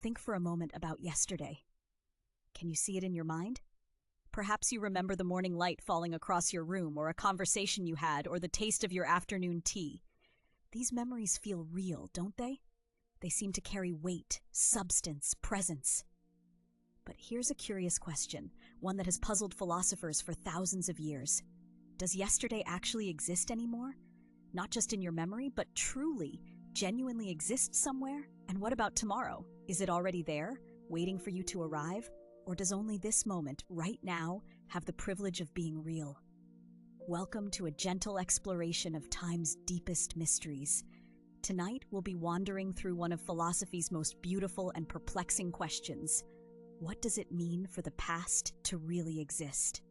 Think for a moment about yesterday. Can you see it in your mind? Perhaps you remember the morning light falling across your room, or a conversation you had, or the taste of your afternoon tea. These memories feel real, don't they? They seem to carry weight, substance, presence. But here's a curious question, one that has puzzled philosophers for thousands of years. Does yesterday actually exist anymore? Not just in your memory, but truly, genuinely exist somewhere? And what about tomorrow? Is it already there, waiting for you to arrive? Or does only this moment, right now, have the privilege of being real? Welcome to a gentle exploration of time's deepest mysteries. Tonight, we'll be wandering through one of philosophy's most beautiful and perplexing questions. What does it mean for the past to really exist?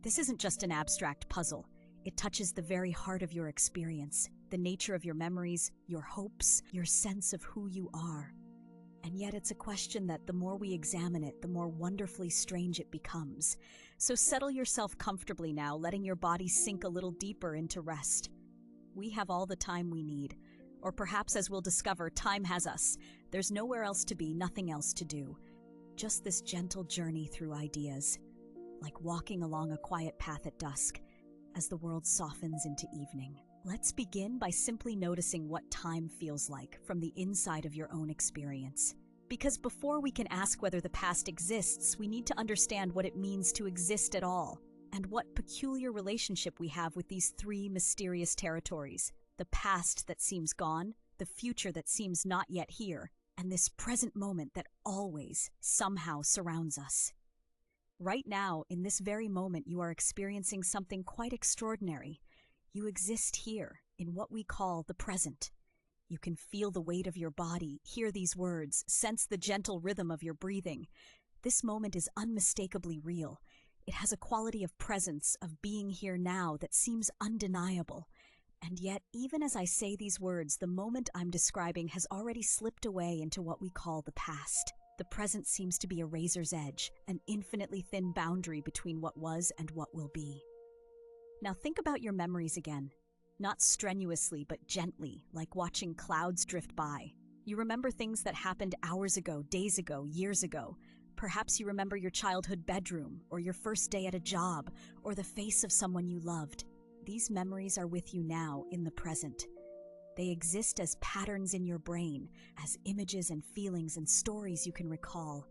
This isn't just an abstract puzzle. It touches the very heart of your experience, the nature of your memories, your hopes, your sense of who you are. And yet it's a question that the more we examine it, the more wonderfully strange it becomes. So settle yourself comfortably now, letting your body sink a little deeper into rest. We have all the time we need. Or perhaps, as we'll discover, time has us. There's nowhere else to be, nothing else to do. Just this gentle journey through ideas, like walking along a quiet path at dusk, as the world softens into evening. Let's begin by simply noticing what time feels like from the inside of your own experience. Because before we can ask whether the past exists, we need to understand what it means to exist at all, and what peculiar relationship we have with these three mysterious territories: the past that seems gone, the future that seems not yet here, and this present moment that always, somehow surrounds us. Right now, in this very moment, you are experiencing something quite extraordinary. You exist here, in what we call the present. You can feel the weight of your body, hear these words, sense the gentle rhythm of your breathing. This moment is unmistakably real. It has a quality of presence, of being here now, that seems undeniable. And yet, even as I say these words, the moment I'm describing has already slipped away into what we call the past. The present seems to be a razor's edge, an infinitely thin boundary between what was and what will be. Now think about your memories again. Not strenuously, but gently, like watching clouds drift by. You remember things that happened hours ago, days ago, years ago. Perhaps you remember your childhood bedroom, or your first day at a job, or the face of someone you loved. These memories are with you now, in the present. They exist as patterns in your brain, as images and feelings and stories you can recall.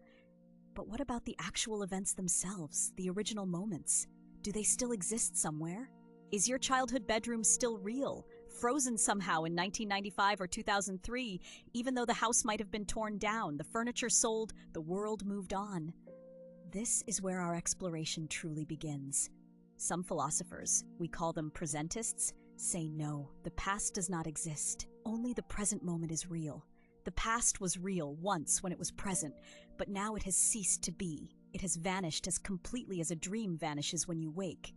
But what about the actual events themselves, the original moments? Do they still exist somewhere? Is your childhood bedroom still real, frozen somehow in 1995 or 2003, even though the house might have been torn down, the furniture sold, the world moved on? This is where our exploration truly begins. Some philosophers, we call them presentists, say no, the past does not exist. Only the present moment is real. The past was real once when it was present, but now it has ceased to be. It has vanished as completely as a dream vanishes when you wake.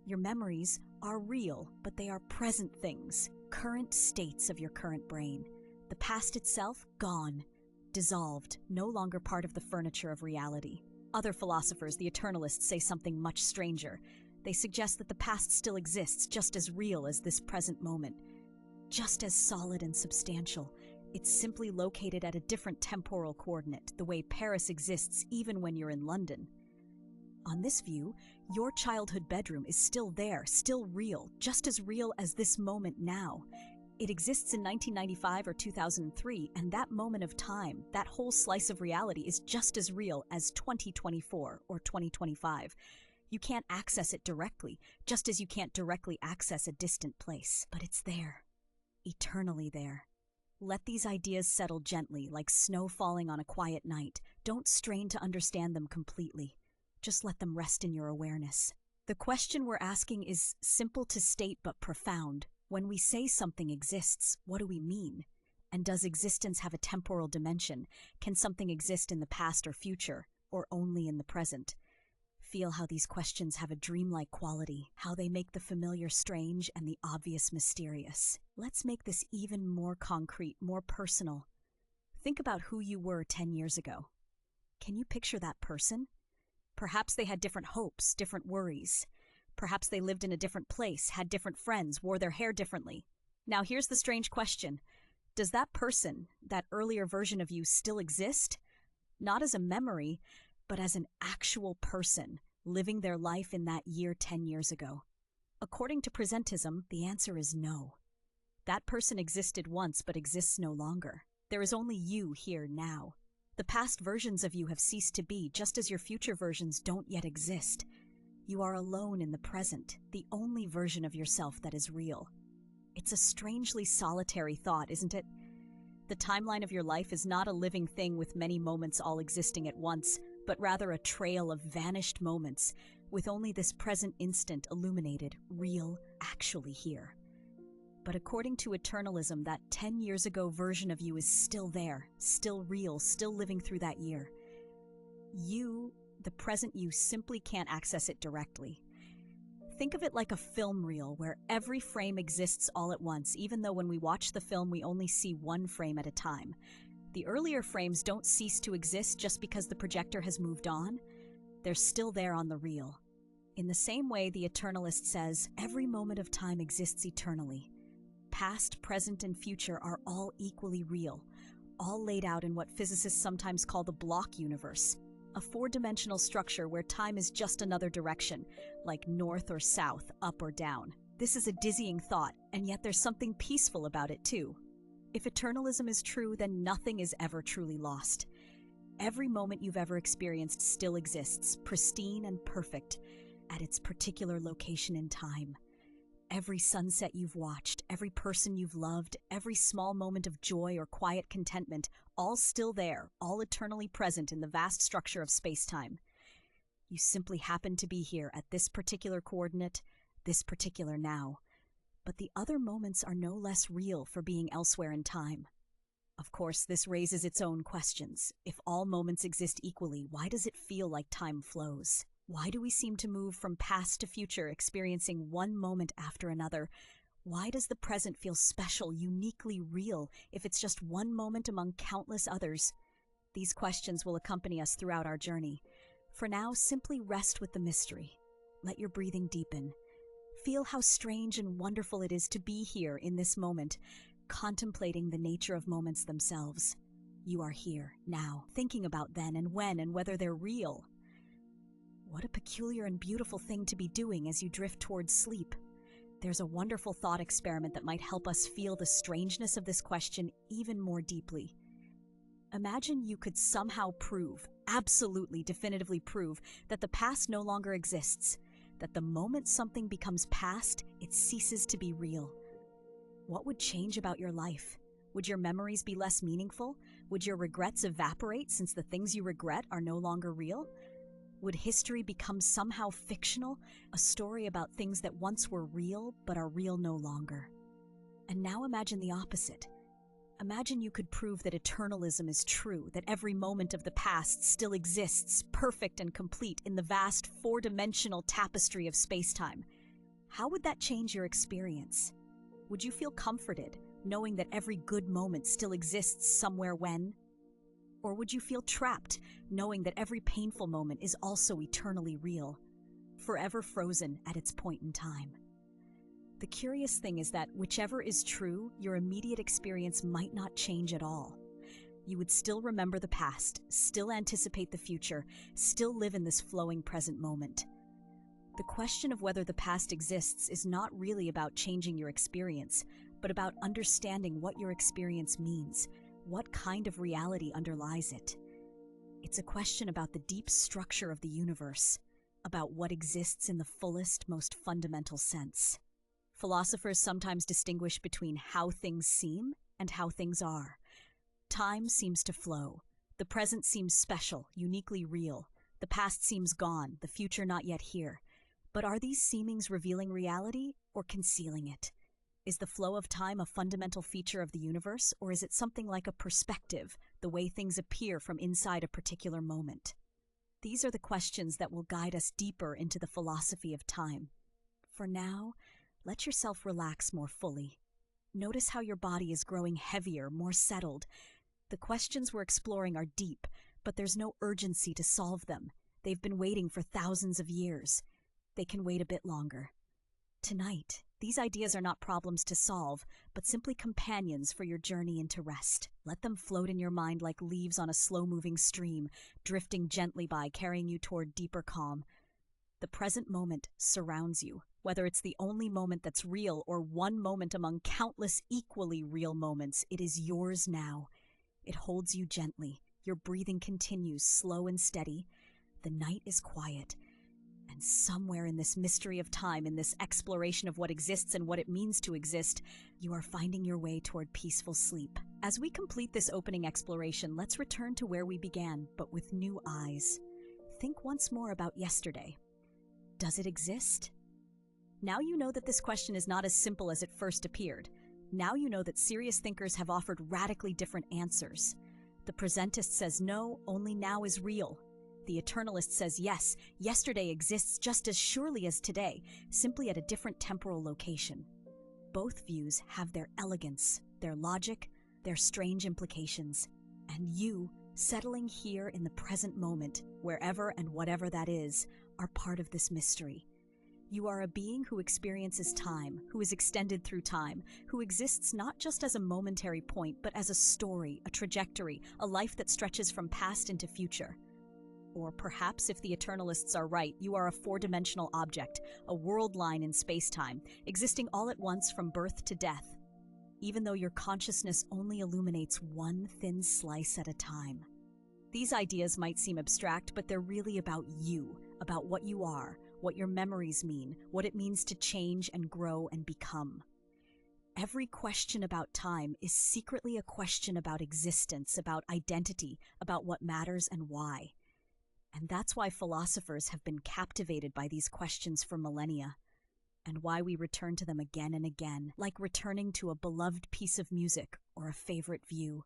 Your memories are real, but they are present things, current states of your current brain. The past itself, gone, dissolved, no longer part of the furniture of reality. Other philosophers, the Eternalists, say something much stranger. They suggest that the past still exists, just as real as this present moment, just as solid and substantial. It's simply located at a different temporal coordinate, the way Paris exists even when you're in London. On this view, your childhood bedroom is still there, still real, just as real as this moment now. It exists in 1995 or 2003, and that moment of time, that whole slice of reality, is just as real as 2024 or 2025. You can't access it directly, just as you can't directly access a distant place. But it's there, eternally there. Let these ideas settle gently, like snow falling on a quiet night. Don't strain to understand them completely. Just let them rest in your awareness. The question we're asking is simple to state but profound. When we say something exists, what do we mean? And does existence have a temporal dimension? Can something exist in the past or future, or only in the present? Feel how these questions have a dreamlike quality, how they make the familiar strange and the obvious mysterious. Let's make this even more concrete, more personal. Think about who you were 10 years ago. Can you picture that person? Perhaps they had different hopes, different worries. Perhaps they lived in a different place, had different friends, wore their hair differently. Now here's the strange question. Does that person, that earlier version of you, still exist? Not as a memory, but as an actual person living their life in that year 10 years ago. According to presentism, the answer is no. That person existed once but exists no longer. There is only you here now. The past versions of you have ceased to be, just as your future versions don't yet exist. You are alone in the present, the only version of yourself that is real. It's a strangely solitary thought, isn't it? The timeline of your life is not a living thing with many moments all existing at once, but rather a trail of vanished moments, with only this present instant illuminated, real, actually here. But according to Eternalism, that 10 years ago version of you is still there, still real, still living through that year. You, the present you, simply can't access it directly. Think of it like a film reel where every frame exists all at once, even though when we watch the film we only see one frame at a time. The earlier frames don't cease to exist just because the projector has moved on. They're still there on the reel. In the same way, the Eternalist says, every moment of time exists eternally. Past, present, and future are all equally real, all laid out in what physicists sometimes call the block universe, a four-dimensional structure where time is just another direction, like north or south, up or down. This is a dizzying thought, and yet there's something peaceful about it too. If eternalism is true, then nothing is ever truly lost. Every moment you've ever experienced still exists, pristine and perfect, at its particular location in time. Every sunset you've watched, every person you've loved, every small moment of joy or quiet contentment, all still there, all eternally present in the vast structure of space-time. You simply happen to be here at this particular coordinate, this particular now. But the other moments are no less real for being elsewhere in time. Of course, this raises its own questions. If all moments exist equally, why does it feel like time flows? Why do we seem to move from past to future, experiencing one moment after another? Why does the present feel special, uniquely real, if it's just one moment among countless others? These questions will accompany us throughout our journey. For now, simply rest with the mystery. Let your breathing deepen. Feel how strange and wonderful it is to be here in this moment, contemplating the nature of moments themselves. You are here, now, thinking about then and when and whether they're real. What a peculiar and beautiful thing to be doing as you drift towards sleep. There's a wonderful thought experiment that might help us feel the strangeness of this question even more deeply. Imagine you could somehow prove, absolutely definitively prove, that the past no longer exists, that the moment something becomes past, it ceases to be real. What would change about your life? Would your memories be less meaningful? Would your regrets evaporate since the things you regret are no longer real? Would history become somehow fictional, a story about things that once were real but are real no longer? And now imagine the opposite. Imagine you could prove that eternalism is true, that every moment of the past still exists, perfect and complete, in the vast four-dimensional tapestry of space-time. How would that change your experience? Would you feel comforted, knowing that every good moment still exists somewhere when? Or would you feel trapped, knowing that every painful moment is also eternally real, forever frozen at its point in time? The curious thing is that whichever is true, your immediate experience might not change at all. You would still remember the past, still anticipate the future, still live in this flowing present moment. The question of whether the past exists is not really about changing your experience, but about understanding what your experience means, what kind of reality underlies it. It's a question about the deep structure of the universe, about what exists in the fullest, most fundamental sense. Philosophers sometimes distinguish between how things seem and how things are. Time seems to flow. The present seems special, uniquely real. The past seems gone, the future not yet here. But are these seemings revealing reality or concealing it? Is the flow of time a fundamental feature of the universe, or is it something like a perspective, the way things appear from inside a particular moment? These are the questions that will guide us deeper into the philosophy of time. For now, let yourself relax more fully. Notice how your body is growing heavier, more settled. The questions we're exploring are deep, but there's no urgency to solve them. They've been waiting for thousands of years. They can wait a bit longer. Tonight, These ideas are not problems to solve, but simply companions for your journey into rest. Let them float in your mind like leaves on a slow-moving stream, drifting gently by, carrying you toward deeper calm. The present moment surrounds you, whether it's the only moment that's real or one moment among countless equally real moments. It is yours now. It holds you gently. Your breathing continues, slow and steady. The night is quiet. And somewhere in this mystery of time, in this exploration of what exists and what it means to exist, you are finding your way toward peaceful sleep. As we complete this opening exploration, let's return to where we began, but with new eyes. Think once more about yesterday. Does it exist? Now you know that this question is not as simple as it first appeared. Now you know that serious thinkers have offered radically different answers. The presentist says no, only now is real. The eternalist says yes, yesterday exists just as surely as today, simply at a different temporal location. Both views have their elegance, their logic, their strange implications. And you, settling here in the present moment, wherever and whatever that is, are part of this mystery. You are a being who experiences time, who is extended through time, who exists not just as a momentary point, but as a story, a trajectory, a life that stretches from past into future. Or perhaps, if the eternalists are right, you are a four-dimensional object, a world line in space-time, existing all at once from birth to death, even though your consciousness only illuminates one thin slice at a time. These ideas might seem abstract, but they're really about you, about what you are, what your memories mean, what it means to change and grow and become. Every question about time is secretly a question about existence, about identity, about what matters and why. And that's why philosophers have been captivated by these questions for millennia, and why we return to them again and again, like returning to a beloved piece of music or a favorite view.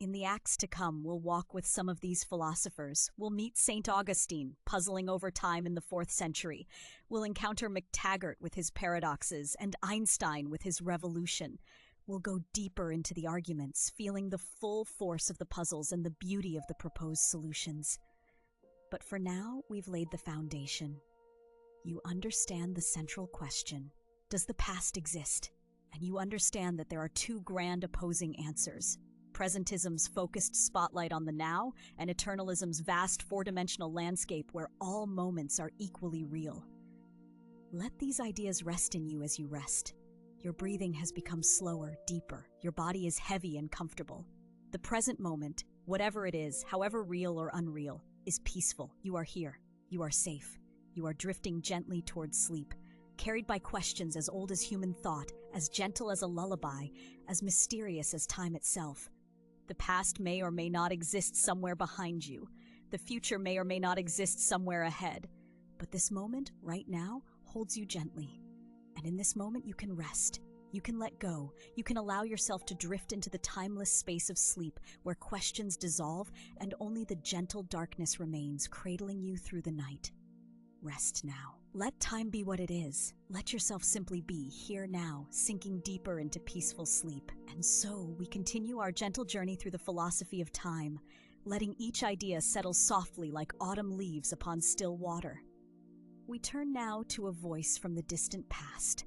In the acts to come, we'll walk with some of these philosophers. We'll meet St. Augustine, puzzling over time in the 4th century. We'll encounter McTaggart with his paradoxes, and Einstein with his revolution. We'll go deeper into the arguments, feeling the full force of the puzzles and the beauty of the proposed solutions. But for now, we've laid the foundation. You understand the central question. Does the past exist? And you understand that there are two grand opposing answers. Presentism's focused spotlight on the now, and eternalism's vast four-dimensional landscape where all moments are equally real. Let these ideas rest in you as you rest. Your breathing has become slower, deeper. Your body is heavy and comfortable. The present moment, whatever it is, however real or unreal, is peaceful. You are here. You are safe. You are drifting gently towards sleep, carried by questions as old as human thought, as gentle as a lullaby, as mysterious as time itself. The past may or may not exist somewhere behind you. The future may or may not exist somewhere ahead. But this moment, right now, holds you gently. And in this moment, you can rest. You can let go. You can allow yourself to drift into the timeless space of sleep, where questions dissolve and only the gentle darkness remains, cradling you through the night. Rest now. Let time be what it is. Let yourself simply be, here now, sinking deeper into peaceful sleep. And so, we continue our gentle journey through the philosophy of time, letting each idea settle softly like autumn leaves upon still water. We turn now to a voice from the distant past,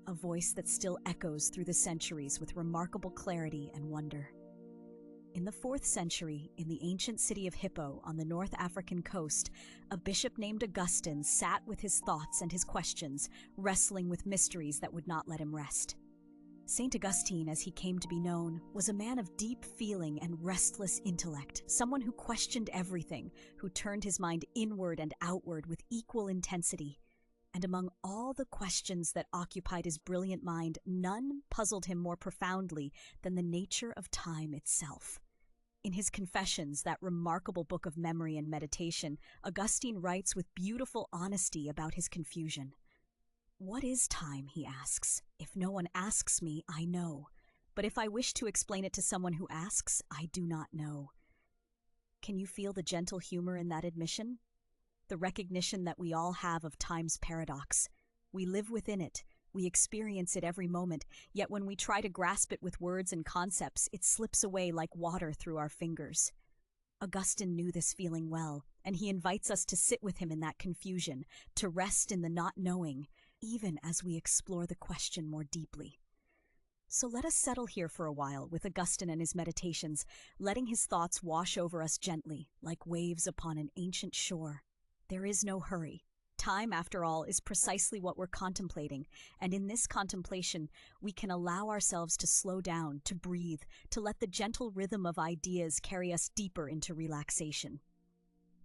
a voice that still echoes through the centuries with remarkable clarity and wonder. In the 4th century, in the ancient city of Hippo on the North African coast, a bishop named Augustine sat with his thoughts and his questions, wrestling with mysteries that would not let him rest. Saint Augustine, as he came to be known, was a man of deep feeling and restless intellect, someone who questioned everything, who turned his mind inward and outward with equal intensity. And among all the questions that occupied his brilliant mind, none puzzled him more profoundly than the nature of time itself. In his Confessions, that remarkable book of memory and meditation, Augustine writes with beautiful honesty about his confusion. What is time, he asks. If no one asks me, I know. But if I wish to explain it to someone who asks, I do not know. Can you feel the gentle humor in that admission? The recognition that we all have of time's paradox. We live within it. We experience it every moment, yet when we try to grasp it with words and concepts, it slips away like water through our fingers. Augustine knew this feeling well, and he invites us to sit with him in that confusion, to rest in the not knowing, even as we explore the question more deeply. So let us settle here for a while with Augustine and his meditations, letting his thoughts wash over us gently, like waves upon an ancient shore. There is no hurry. Time, after all, is precisely what we're contemplating, and in this contemplation, we can allow ourselves to slow down, to breathe, to let the gentle rhythm of ideas carry us deeper into relaxation.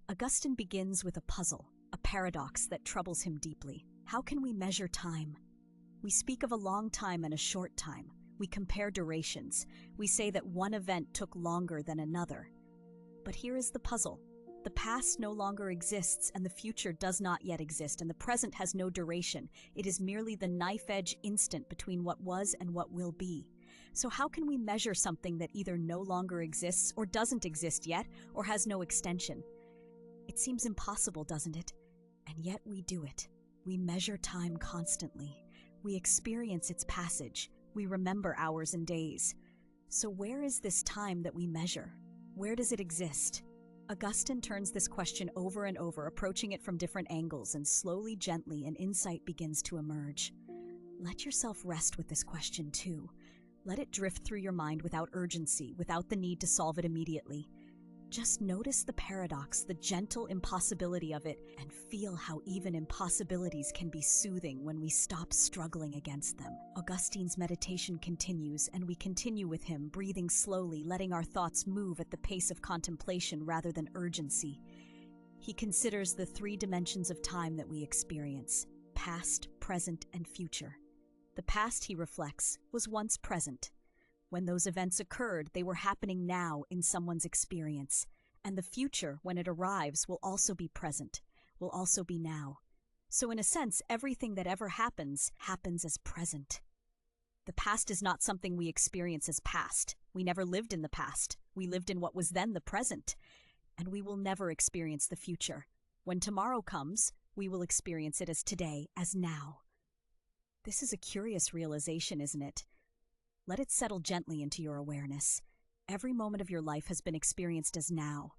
Augustine begins with a puzzle, a paradox that troubles him deeply. How can we measure time? We speak of a long time and a short time. We compare durations. We say that one event took longer than another. But here is the puzzle. The past no longer exists, and the future does not yet exist, and the present has no duration. It is merely the knife-edge instant between what was and what will be. So how can we measure something that either no longer exists or doesn't exist yet or has no extension? It seems impossible, doesn't it? And yet we do it. We measure time constantly. We experience its passage. We remember hours and days. So where is this time that we measure? Where does it exist? Augustine turns this question over and over, approaching it from different angles, and slowly, gently, an insight begins to emerge. Let yourself rest with this question too. Let it drift through your mind without urgency, without the need to solve it immediately. Just notice the paradox, the gentle impossibility of it, and feel how even impossibilities can be soothing when we stop struggling against them. Augustine's meditation continues, and we continue with him, breathing slowly, letting our thoughts move at the pace of contemplation rather than urgency. He considers the three dimensions of time that we experience: past, present, and future. The past, he reflects, was once present. When those events occurred, they were happening now in someone's experience. And the future, when it arrives, will also be present, will also be now. So in a sense, everything that ever happens, happens as present. The past is not something we experience as past. We never lived in the past. We lived in what was then the present. And we will never experience the future. When tomorrow comes, we will experience it as today, as now. This is a curious realization, isn't it? Let it settle gently into your awareness. Every moment of your life has been experienced as now.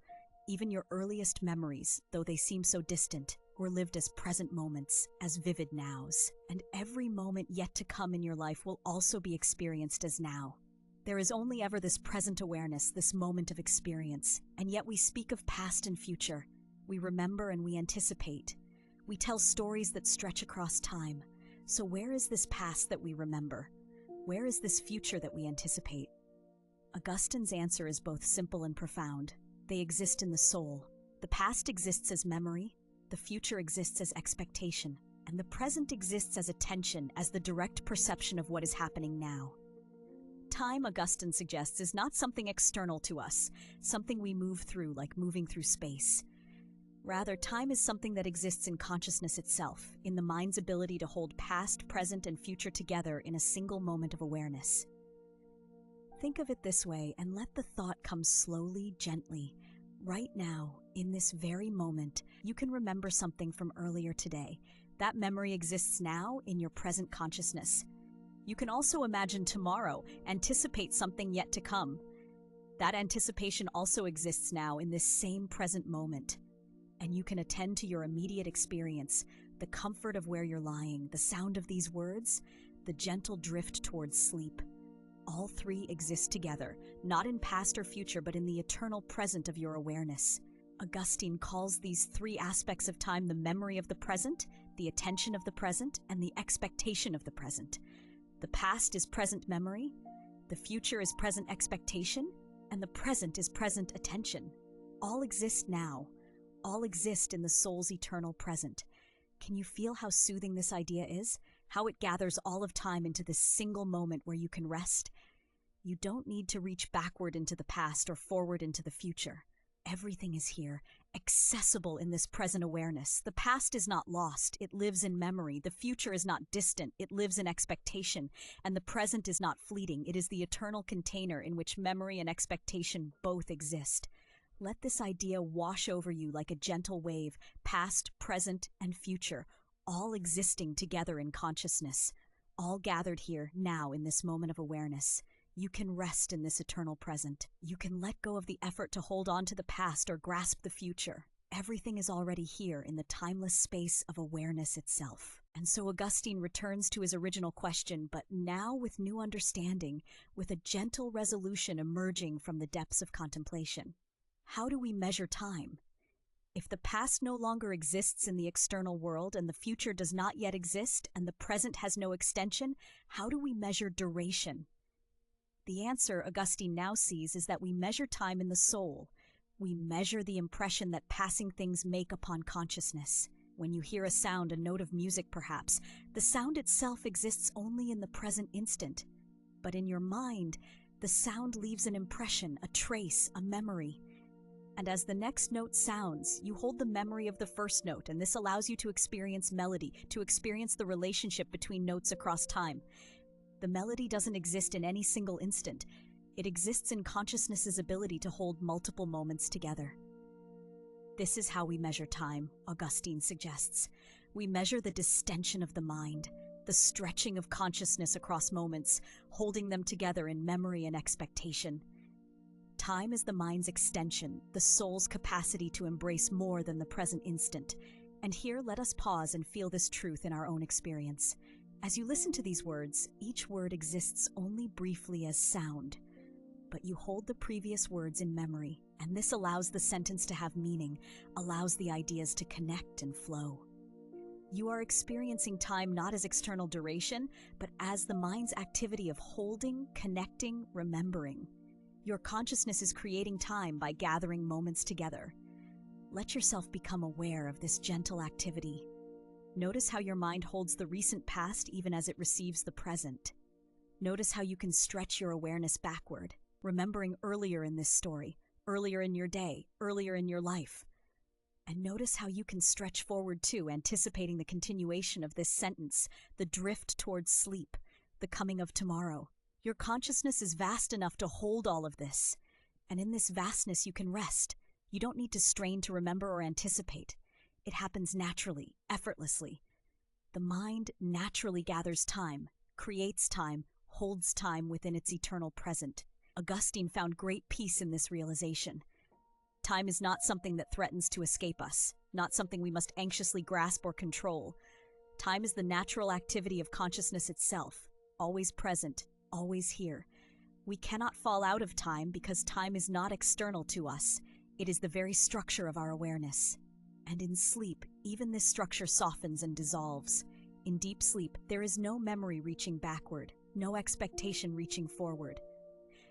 Even your earliest memories, though they seem so distant, were lived as present moments, as vivid nows. And every moment yet to come in your life will also be experienced as now. There is only ever this present awareness, this moment of experience. And yet we speak of past and future. We remember and we anticipate. We tell stories that stretch across time. So where is this past that we remember? Where is this future that we anticipate? Augustine's answer is both simple and profound. They exist in the soul. The past exists as memory, the future exists as expectation, and the present exists as attention, as the direct perception of what is happening now. Time, Augustine suggests, is not something external to us, something we move through like moving through space. Rather, time is something that exists in consciousness itself, in the mind's ability to hold past, present, and future together in a single moment of awareness. Think of it this way and let the thought come slowly, gently. Right now, in this very moment, you can remember something from earlier today. That memory exists now in your present consciousness. You can also imagine tomorrow, anticipate something yet to come. That anticipation also exists now in this same present moment. And you can attend to your immediate experience, the comfort of where you're lying, the sound of these words, the gentle drift towards sleep. All three exist together, not in past or future, but in the eternal present of your awareness. Augustine calls these three aspects of time the memory of the present, the attention of the present, and the expectation of the present. The past is present memory, the future is present expectation, and the present is present attention. All exist now. All exist in the soul's eternal present. Can you feel how soothing this idea is? How it gathers all of time into this single moment where you can rest? You don't need to reach backward into the past or forward into the future. Everything is here, accessible in this present awareness. The past is not lost, it lives in memory. The future is not distant, it lives in expectation. And the present is not fleeting, it is the eternal container in which memory and expectation both exist. Let this idea wash over you like a gentle wave, past, present, and future, all existing together in consciousness, all gathered here now in this moment of awareness. You can rest in this eternal present. You can let go of the effort to hold on to the past or grasp the future. Everything is already here in the timeless space of awareness itself. And so Augustine returns to his original question, but now with new understanding, with a gentle resolution emerging from the depths of contemplation. How do we measure time? If the past no longer exists in the external world and the future does not yet exist and the present has no extension, how do we measure duration? The answer Augustine now sees is that we measure time in the soul. We measure the impression that passing things make upon consciousness. When you hear a sound, a note of music perhaps, the sound itself exists only in the present instant. But in your mind, the sound leaves an impression, a trace, a memory. And as the next note sounds, you hold the memory of the first note, and this allows you to experience melody, to experience the relationship between notes across time. The melody doesn't exist in any single instant. It exists in consciousness's ability to hold multiple moments together. This is how we measure time, Augustine suggests. We measure the distension of the mind, the stretching of consciousness across moments, holding them together in memory and expectation. Time is the mind's extension, the soul's capacity to embrace more than the present instant. And here, let us pause and feel this truth in our own experience. As you listen to these words, each word exists only briefly as sound. But you hold the previous words in memory, and this allows the sentence to have meaning, allows the ideas to connect and flow. You are experiencing time not as external duration, but as the mind's activity of holding, connecting, remembering. Your consciousness is creating time by gathering moments together. Let yourself become aware of this gentle activity. Notice how your mind holds the recent past even as it receives the present. Notice how you can stretch your awareness backward, remembering earlier in this story, earlier in your day, earlier in your life. And notice how you can stretch forward too, anticipating the continuation of this sentence, the drift towards sleep, the coming of tomorrow. Your consciousness is vast enough to hold all of this. And in this vastness you can rest. You don't need to strain to remember or anticipate. It happens naturally, effortlessly. The mind naturally gathers time, creates time, holds time within its eternal present. Augustine found great peace in this realization. Time is not something that threatens to escape us, not something we must anxiously grasp or control. Time is the natural activity of consciousness itself, always present, always here. We cannot fall out of time because time is not external to us. It is the very structure of our awareness. And in sleep, even this structure softens and dissolves. In deep sleep, there is no memory reaching backward, no expectation reaching forward.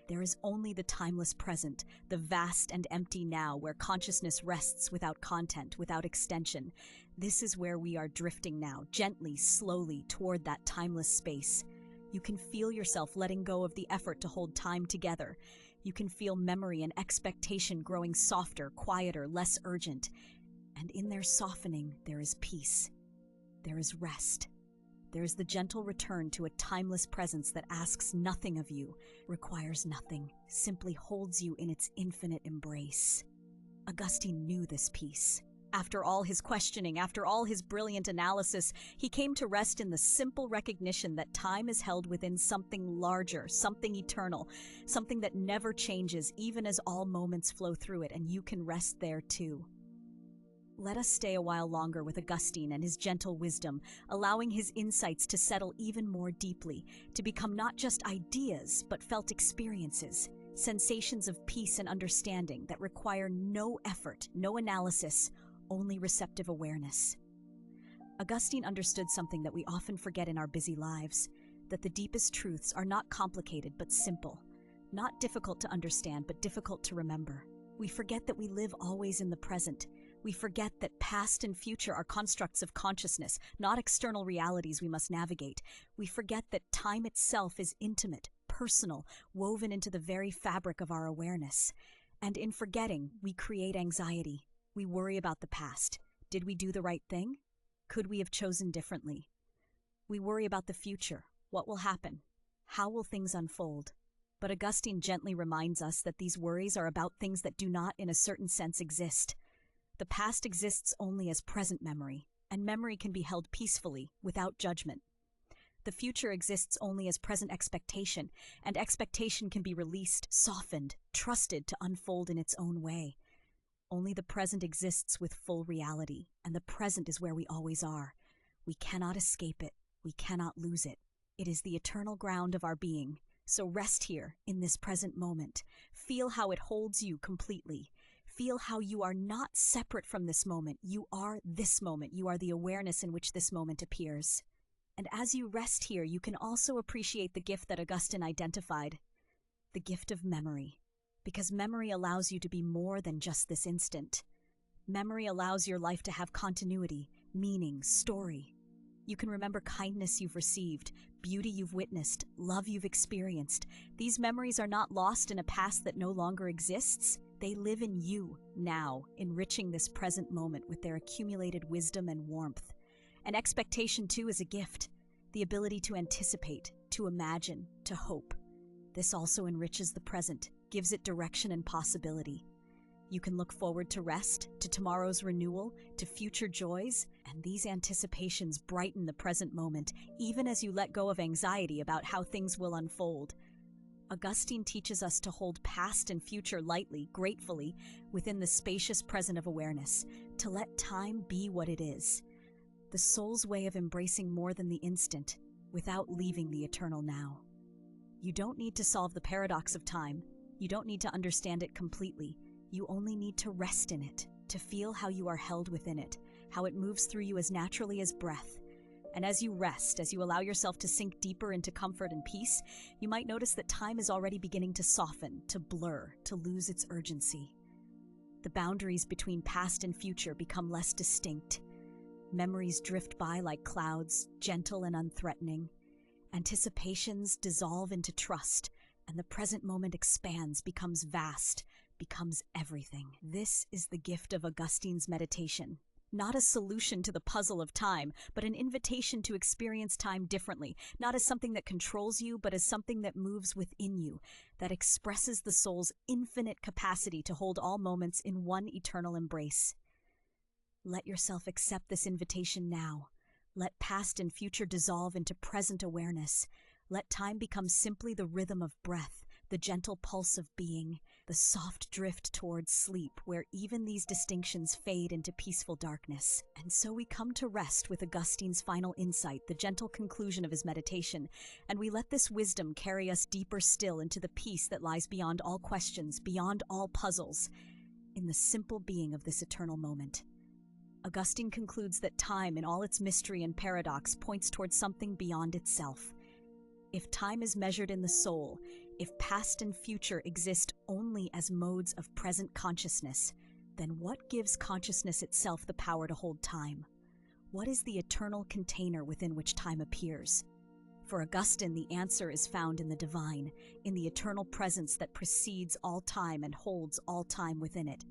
There is only the timeless present, the vast and empty now where consciousness rests without content, without extension. This is where we are drifting now, gently, slowly, toward that timeless space. You can feel yourself letting go of the effort to hold time together. You can feel memory and expectation growing softer, quieter, less urgent. And in their softening, there is peace. There is rest. There is the gentle return to a timeless presence that asks nothing of you, requires nothing, simply holds you in its infinite embrace. Augustine knew this peace. After all his questioning, after all his brilliant analysis, he came to rest in the simple recognition that time is held within something larger, something eternal, something that never changes even as all moments flow through it, and you can rest there too. Let us stay a while longer with Augustine and his gentle wisdom, allowing his insights to settle even more deeply, to become not just ideas, but felt experiences, sensations of peace and understanding that require no effort, no analysis, only receptive awareness. Augustine understood something that we often forget in our busy lives, that the deepest truths are not complicated but simple, not difficult to understand but difficult to remember. We forget that we live always in the present. We forget that past and future are constructs of consciousness, not external realities we must navigate. We forget that time itself is intimate, personal, woven into the very fabric of our awareness. And in forgetting, we create anxiety. We worry about the past. Did we do the right thing? Could we have chosen differently? We worry about the future. What will happen? How will things unfold? But Augustine gently reminds us that these worries are about things that do not, in a certain sense, exist. The past exists only as present memory, and memory can be held peacefully, without judgment. The future exists only as present expectation, and expectation can be released, softened, trusted to unfold in its own way. Only the present exists with full reality, and the present is where we always are. We cannot escape it. We cannot lose it. It is the eternal ground of our being. So rest here, in this present moment. Feel how it holds you completely. Feel how you are not separate from this moment. You are this moment. You are the awareness in which this moment appears. And as you rest here, you can also appreciate the gift that Augustine identified, the gift of memory. Because memory allows you to be more than just this instant. Memory allows your life to have continuity, meaning, story. You can remember kindness you've received, beauty you've witnessed, love you've experienced. These memories are not lost in a past that no longer exists. They live in you now, enriching this present moment with their accumulated wisdom and warmth. And expectation, too, is a gift. The ability to anticipate, to imagine, to hope. This also enriches the present, gives it direction and possibility. You can look forward to rest, to tomorrow's renewal, to future joys, and these anticipations brighten the present moment, even as you let go of anxiety about how things will unfold. Augustine teaches us to hold past and future lightly, gratefully, within the spacious present of awareness, to let time be what it is. The soul's way of embracing more than the instant, without leaving the eternal now. You don't need to solve the paradox of time. You don't need to understand it completely. You only need to rest in it, to feel how you are held within it, how it moves through you as naturally as breath. And as you rest, as you allow yourself to sink deeper into comfort and peace, you might notice that time is already beginning to soften, to blur, to lose its urgency. The boundaries between past and future become less distinct. Memories drift by like clouds, gentle and unthreatening. Anticipations dissolve into trust, and the present moment expands, becomes vast, becomes everything. This is the gift of Augustine's meditation. Not a solution to the puzzle of time, but an invitation to experience time differently, not as something that controls you, but as something that moves within you, that expresses the soul's infinite capacity to hold all moments in one eternal embrace. Let yourself accept this invitation now. Let past and future dissolve into present awareness. Let time become simply the rhythm of breath, the gentle pulse of being, the soft drift towards sleep, where even these distinctions fade into peaceful darkness. And so we come to rest with Augustine's final insight, the gentle conclusion of his meditation, and we let this wisdom carry us deeper still into the peace that lies beyond all questions, beyond all puzzles, in the simple being of this eternal moment. Augustine concludes that time, in all its mystery and paradox, points towards something beyond itself. If time is measured in the soul, if past and future exist only as modes of present consciousness, then what gives consciousness itself the power to hold time? What is the eternal container within which time appears? For Augustine, the answer is found in the divine, in the eternal presence that precedes all time and holds all time within it.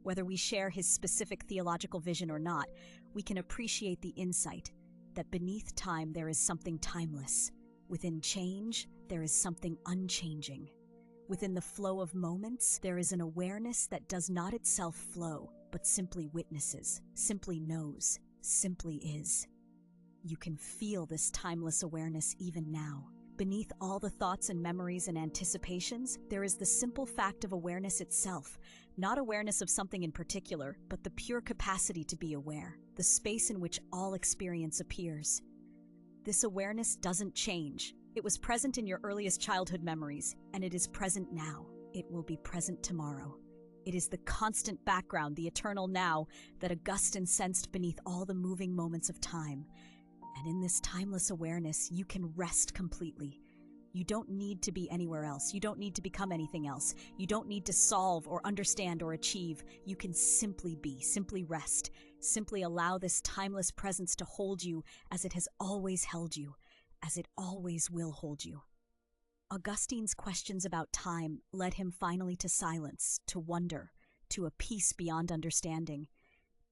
Whether we share his specific theological vision or not, we can appreciate the insight that beneath time there is something timeless. Within change, there is something unchanging. Within the flow of moments, there is an awareness that does not itself flow, but simply witnesses, simply knows, simply is. You can feel this timeless awareness even now. Beneath all the thoughts and memories and anticipations, there is the simple fact of awareness itself, not awareness of something in particular, but the pure capacity to be aware, the space in which all experience appears. This awareness doesn't change. It was present in your earliest childhood memories, and it is present now. It will be present tomorrow. It is the constant background, the eternal now, that Augustine sensed beneath all the moving moments of time. And in this timeless awareness, you can rest completely. You don't need to be anywhere else. You don't need to become anything else. You don't need to solve or understand or achieve. You can simply be, simply rest, simply allow this timeless presence to hold you as it has always held you, as it always will hold you. Augustine's questions about time led him finally to silence, to wonder, to a peace beyond understanding.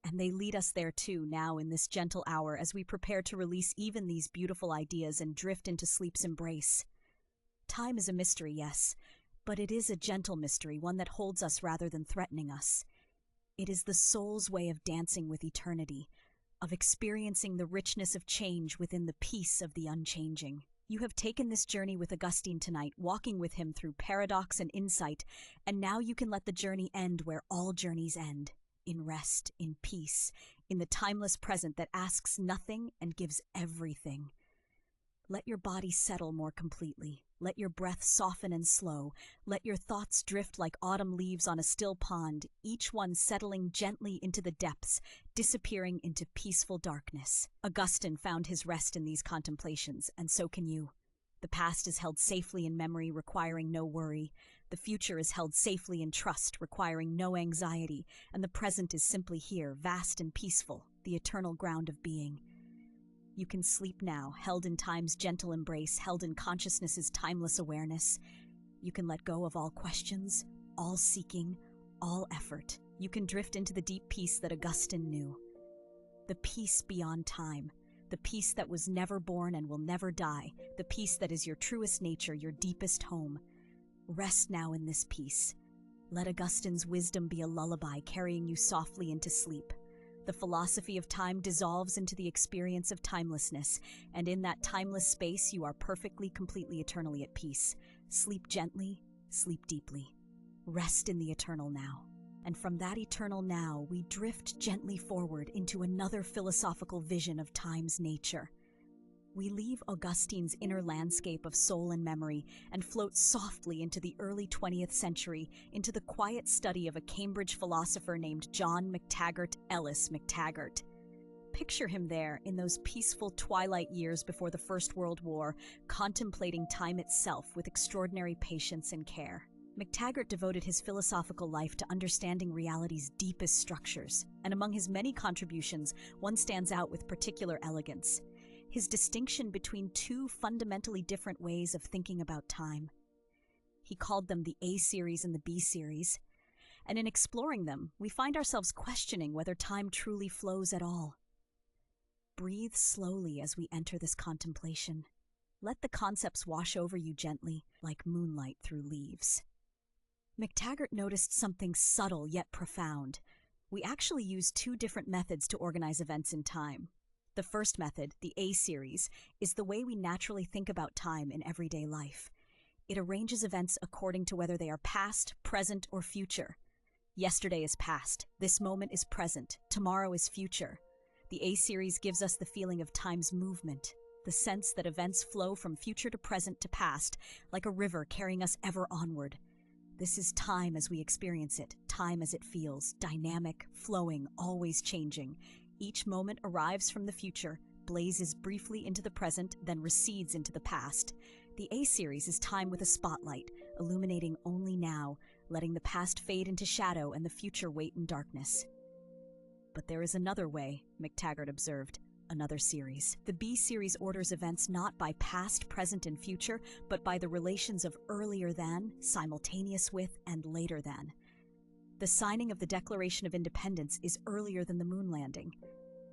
And they lead us there too now in this gentle hour as we prepare to release even these beautiful ideas and drift into sleep's embrace. Time is a mystery, yes, but it is a gentle mystery, one that holds us rather than threatening us. It is the soul's way of dancing with eternity, of experiencing the richness of change within the peace of the unchanging. You have taken this journey with Augustine tonight, walking with him through paradox and insight, and now you can let the journey end where all journeys end. In rest, in peace, in the timeless present that asks nothing and gives everything. Let your body settle more completely. Let your breath soften and slow. Let your thoughts drift like autumn leaves on a still pond, each one settling gently into the depths, disappearing into peaceful darkness. Augustine found his rest in these contemplations, and so can you. The past is held safely in memory, requiring no worry. The future is held safely in trust, requiring no anxiety. And the present is simply here, vast and peaceful, the eternal ground of being. You can sleep now, held in time's gentle embrace, held in consciousness's timeless awareness. You can let go of all questions, all seeking, all effort. You can drift into the deep peace that Augustine knew. The peace beyond time. The peace that was never born and will never die. The peace that is your truest nature, your deepest home. Rest now in this peace. Let Augustine's wisdom be a lullaby carrying you softly into sleep. The philosophy of time dissolves into the experience of timelessness, and in that timeless space you are perfectly, completely, eternally at peace. Sleep gently, sleep deeply. Rest in the eternal now. And from that eternal now, we drift gently forward into another philosophical vision of time's nature. We leave Augustine's inner landscape of soul and memory and float softly into the early 20th century, into the quiet study of a Cambridge philosopher named John Ellis McTaggart. Picture him there in those peaceful twilight years before the First World War, contemplating time itself with extraordinary patience and care. McTaggart devoted his philosophical life to understanding reality's deepest structures, and among his many contributions, one stands out with particular elegance: his distinction between two fundamentally different ways of thinking about time. He called them the A series and the B series, and in exploring them, we find ourselves questioning whether time truly flows at all. Breathe slowly as we enter this contemplation. Let the concepts wash over you gently, like moonlight through leaves. McTaggart noticed something subtle yet profound. We actually use two different methods to organize events in time. The first method, the A series, is the way we naturally think about time in everyday life. It arranges events according to whether they are past, present, or future. Yesterday is past, this moment is present, tomorrow is future. The A series gives us the feeling of time's movement, the sense that events flow from future to present to past, like a river carrying us ever onward. This is time as we experience it, time as it feels, dynamic, flowing, always changing. Each moment arrives from the future, blazes briefly into the present, then recedes into the past. The A series is time with a spotlight, illuminating only now, letting the past fade into shadow and the future wait in darkness. But there is another way, McTaggart observed, another series. The B series orders events not by past, present, and future, but by the relations of earlier than, simultaneous with, and later than. The signing of the Declaration of Independence is earlier than the moon landing.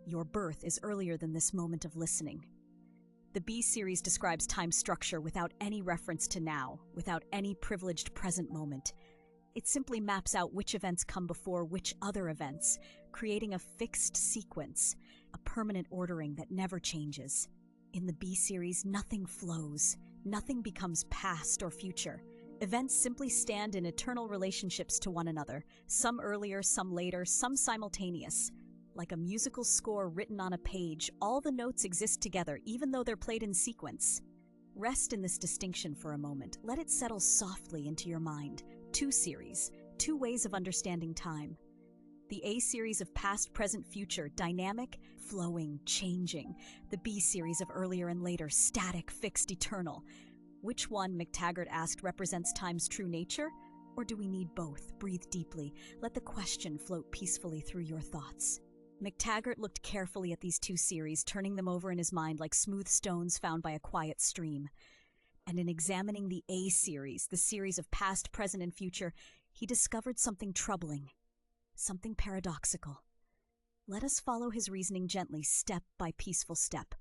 Your birth is earlier than this moment of listening. The B series describes time structure without any reference to now, without any privileged present moment. It simply maps out which events come before which other events, creating a fixed sequence, a permanent ordering that never changes. In the B series, nothing flows, nothing becomes past or future. Events simply stand in eternal relationships to one another, some earlier, some later, some simultaneous. Like a musical score written on a page, all the notes exist together, even though they're played in sequence. Rest in this distinction for a moment. Let it settle softly into your mind. Two series, two ways of understanding time. The A series of past, present, future, dynamic, flowing, changing. The B series of earlier and later, static, fixed, eternal. Which one, McTaggart asked, represents time's true nature? Or do we need both? Breathe deeply. Let the question float peacefully through your thoughts. McTaggart looked carefully at these two series, turning them over in his mind like smooth stones found by a quiet stream. And in examining the A series, the series of past, present, and future, he discovered something troubling, something paradoxical. Let us follow his reasoning gently, step by peaceful step.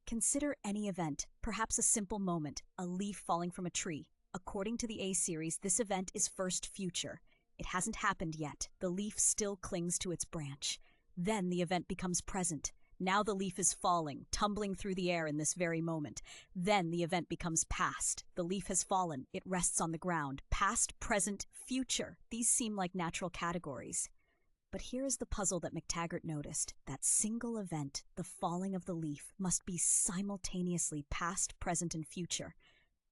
Consider any event, perhaps a simple moment, a leaf falling from a tree. According to the A series, this event is first future. It hasn't happened yet. The leaf still clings to its branch. Then the event becomes present. Now the leaf is falling, tumbling through the air in this very moment. Then the event becomes past. The leaf has fallen. It rests on the ground. Past, present, future. These seem like natural categories. But here is the puzzle that McTaggart noticed. That single event, the falling of the leaf, must be simultaneously past, present, and future.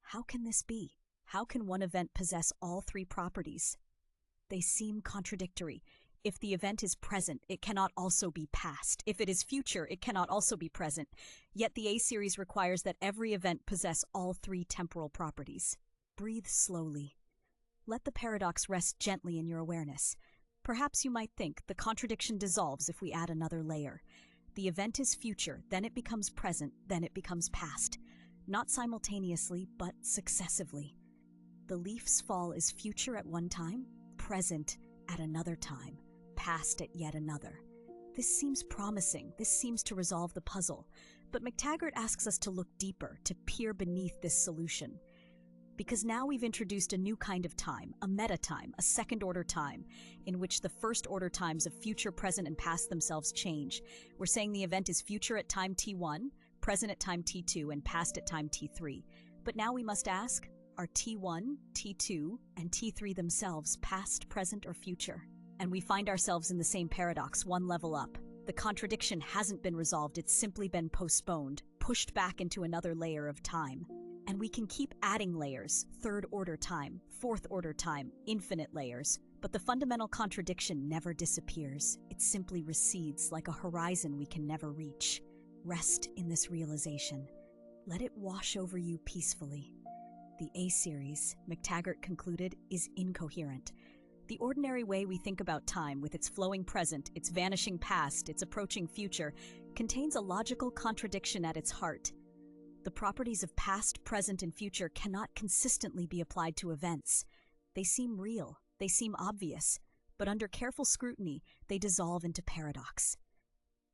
How can this be? How can one event possess all three properties? They seem contradictory. If the event is present, it cannot also be past. If it is future, it cannot also be present. Yet the A-series requires that every event possess all three temporal properties. Breathe slowly. Let the paradox rest gently in your awareness. Perhaps you might think the contradiction dissolves if we add another layer. The event is future, then it becomes present, then it becomes past. Not simultaneously, but successively. The leaf's fall is future at one time, present at another time, past at yet another. This seems promising. This seems to resolve the puzzle. But McTaggart asks us to look deeper, to peer beneath this solution. Because now we've introduced a new kind of time, a meta-time, a second-order time, in which the first-order times of future, present, and past themselves change. We're saying the event is future at time t1, present at time t2, and past at time t3. But now we must ask, are t1, t2, and t3 themselves past, present, or future? And we find ourselves in the same paradox, one level up. The contradiction hasn't been resolved, it's simply been postponed, pushed back into another layer of time. And we can keep adding layers, third-order time, fourth-order time, infinite layers. But the fundamental contradiction never disappears. It simply recedes like a horizon we can never reach. Rest in this realization. Let it wash over you peacefully. The A-series, McTaggart concluded, is incoherent. The ordinary way we think about time, with its flowing present, its vanishing past, its approaching future, contains a logical contradiction at its heart. The properties of past, present, and future cannot consistently be applied to events. They seem real, they seem obvious, but under careful scrutiny, they dissolve into paradox.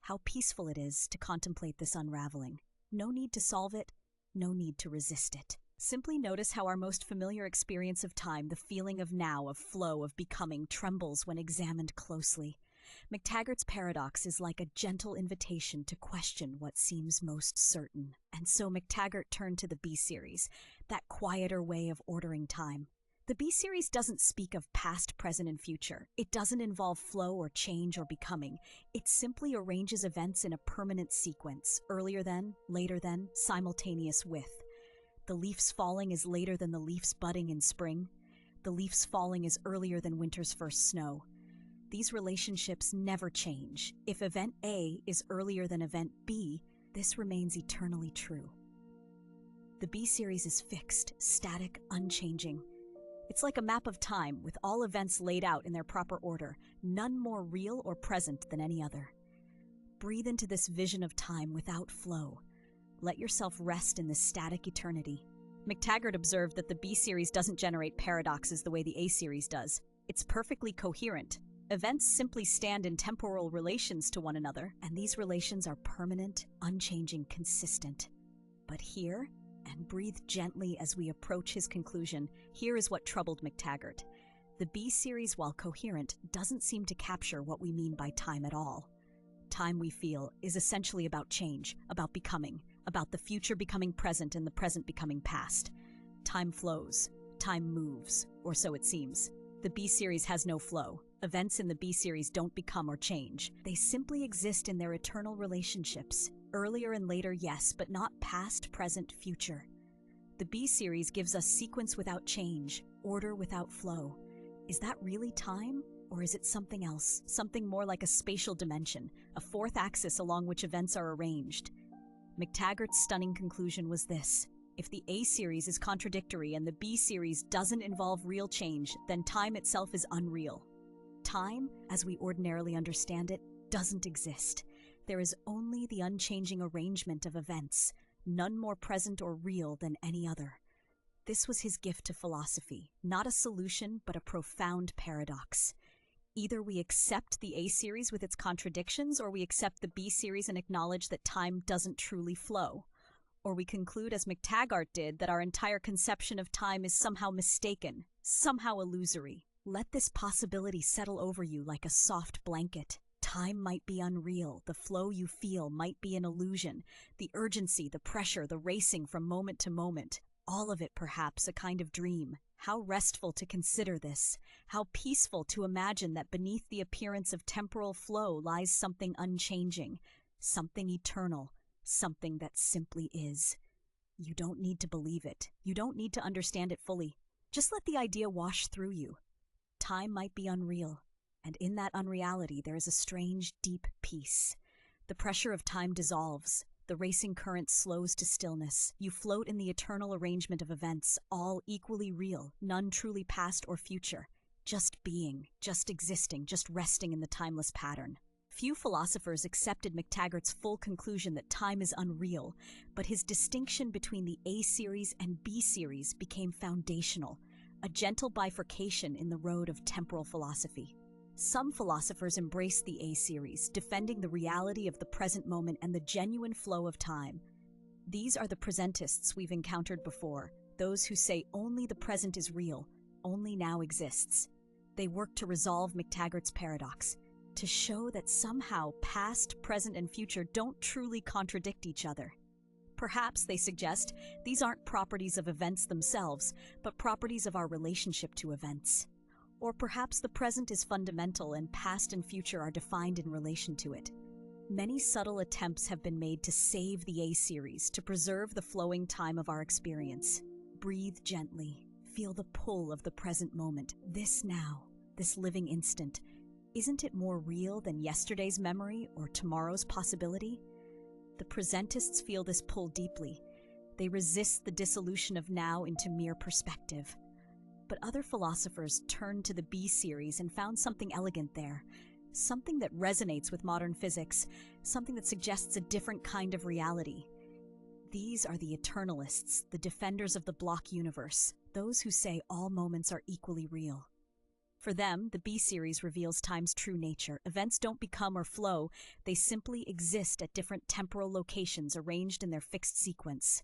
How peaceful it is to contemplate this unraveling. No need to solve it, no need to resist it. Simply notice how our most familiar experience of time, the feeling of now, of flow, of becoming, trembles when examined closely. McTaggart's paradox is like a gentle invitation to question what seems most certain. And so McTaggart turned to the B-series, that quieter way of ordering time. The B-series doesn't speak of past, present, and future. It doesn't involve flow or change or becoming. It simply arranges events in a permanent sequence, earlier than, later than, simultaneous with. The leaf's falling is later than the leaf's budding in spring. The leaf's falling is earlier than winter's first snow. These relationships never change. If event A is earlier than event B, this remains eternally true. The B-series is fixed, static, unchanging. It's like a map of time, with all events laid out in their proper order, none more real or present than any other. Breathe into this vision of time without flow. Let yourself rest in this static eternity. McTaggart observed that the B-series doesn't generate paradoxes the way the A-series does. It's perfectly coherent. Events simply stand in temporal relations to one another, and these relations are permanent, unchanging, consistent. But here, and breathe gently as we approach his conclusion, here is what troubled McTaggart. The B-series, while coherent, doesn't seem to capture what we mean by time at all. Time, we feel, is essentially about change, about becoming, about the future becoming present and the present becoming past. Time flows. Time moves, or so it seems. The B-series has no flow. Events in the B-series don't become or change. They simply exist in their eternal relationships. Earlier and later, yes, but not past, present, future. The B-series gives us sequence without change, order without flow. Is that really time? Or is it something else? Something more like a spatial dimension, a fourth axis along which events are arranged? McTaggart's stunning conclusion was this. If the A-series is contradictory and the B-series doesn't involve real change, then time itself is unreal. Time, as we ordinarily understand it, doesn't exist. There is only the unchanging arrangement of events, none more present or real than any other. This was his gift to philosophy, not a solution, but a profound paradox. Either we accept the A-series with its contradictions, or we accept the B-series and acknowledge that time doesn't truly flow. Or we conclude, as McTaggart did, that our entire conception of time is somehow mistaken, somehow illusory. Let this possibility settle over you like a soft blanket. Time might be unreal, the flow you feel might be an illusion, the urgency, the pressure, the racing from moment to moment, all of it perhaps a kind of dream. How restful to consider this. How peaceful to imagine that beneath the appearance of temporal flow lies something unchanging, something eternal, something that simply is. You don't need to believe it. You don't need to understand it fully. Just let the idea wash through you. Time might be unreal, and in that unreality there is a strange, deep peace. The pressure of time dissolves. The racing current slows to stillness. You float in the eternal arrangement of events, all equally real, none truly past or future. Just being, just existing, just resting in the timeless pattern. Few philosophers accepted McTaggart's full conclusion that time is unreal, but his distinction between the A series and B series became foundational, a gentle bifurcation in the road of temporal philosophy. Some philosophers embrace the A series, defending the reality of the present moment and the genuine flow of time. These are the presentists we've encountered before, those who say only the present is real, only now exists. They work to resolve McTaggart's paradox, to show that somehow past, present, and future don't truly contradict each other. Perhaps, they suggest, these aren't properties of events themselves, but properties of our relationship to events. Or perhaps the present is fundamental and past and future are defined in relation to it. Many subtle attempts have been made to save the A series, to preserve the flowing time of our experience. Breathe gently. Feel the pull of the present moment, this now, this living instant. Isn't it more real than yesterday's memory or tomorrow's possibility? The presentists feel this pull deeply. They resist the dissolution of now into mere perspective. But other philosophers turned to the B series and found something elegant there, something that resonates with modern physics, something that suggests a different kind of reality. These are the Eternalists, the defenders of the block universe, those who say all moments are equally real. For them, the B series reveals time's true nature. Events don't become or flow, they simply exist at different temporal locations arranged in their fixed sequence.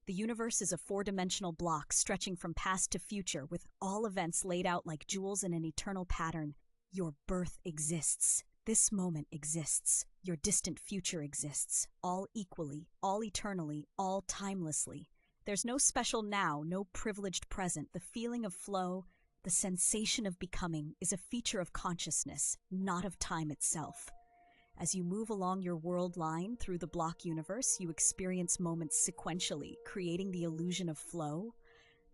The universe is a four-dimensional block stretching from past to future, with all events laid out like jewels in an eternal pattern. Your birth exists. This moment exists. Your distant future exists. All equally, all eternally, all timelessly. There's no special now, no privileged present. The feeling of flow, the sensation of becoming, is a feature of consciousness, not of time itself. As you move along your world line through the block universe, you experience moments sequentially, creating the illusion of flow.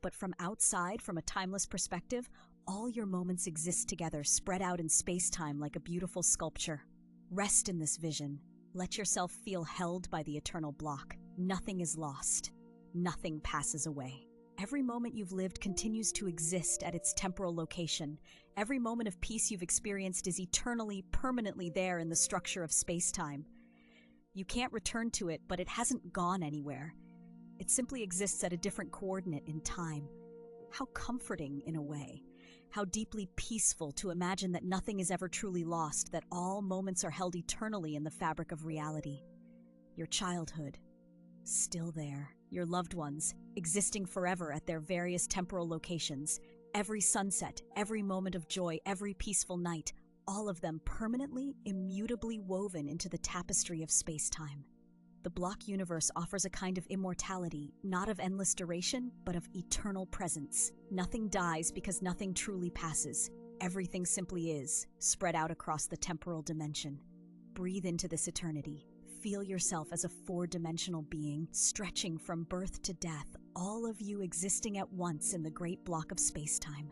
But from outside, from a timeless perspective, all your moments exist together, spread out in space-time like a beautiful sculpture. Rest in this vision. Let yourself feel held by the eternal block. Nothing is lost. Nothing passes away. Every moment you've lived continues to exist at its temporal location. Every moment of peace you've experienced is eternally, permanently there in the structure of space-time. You can't return to it, but it hasn't gone anywhere. It simply exists at a different coordinate in time. How comforting, in a way. How deeply peaceful to imagine that nothing is ever truly lost, that all moments are held eternally in the fabric of reality. Your childhood, still there. Your loved ones, existing forever at their various temporal locations. Every sunset, every moment of joy, every peaceful night, all of them permanently, immutably woven into the tapestry of space-time. The block universe offers a kind of immortality, not of endless duration, but of eternal presence. Nothing dies because nothing truly passes. Everything simply is, spread out across the temporal dimension. Breathe into this eternity. Feel yourself as a four-dimensional being, stretching from birth to death, all of you existing at once in the great block of space-time.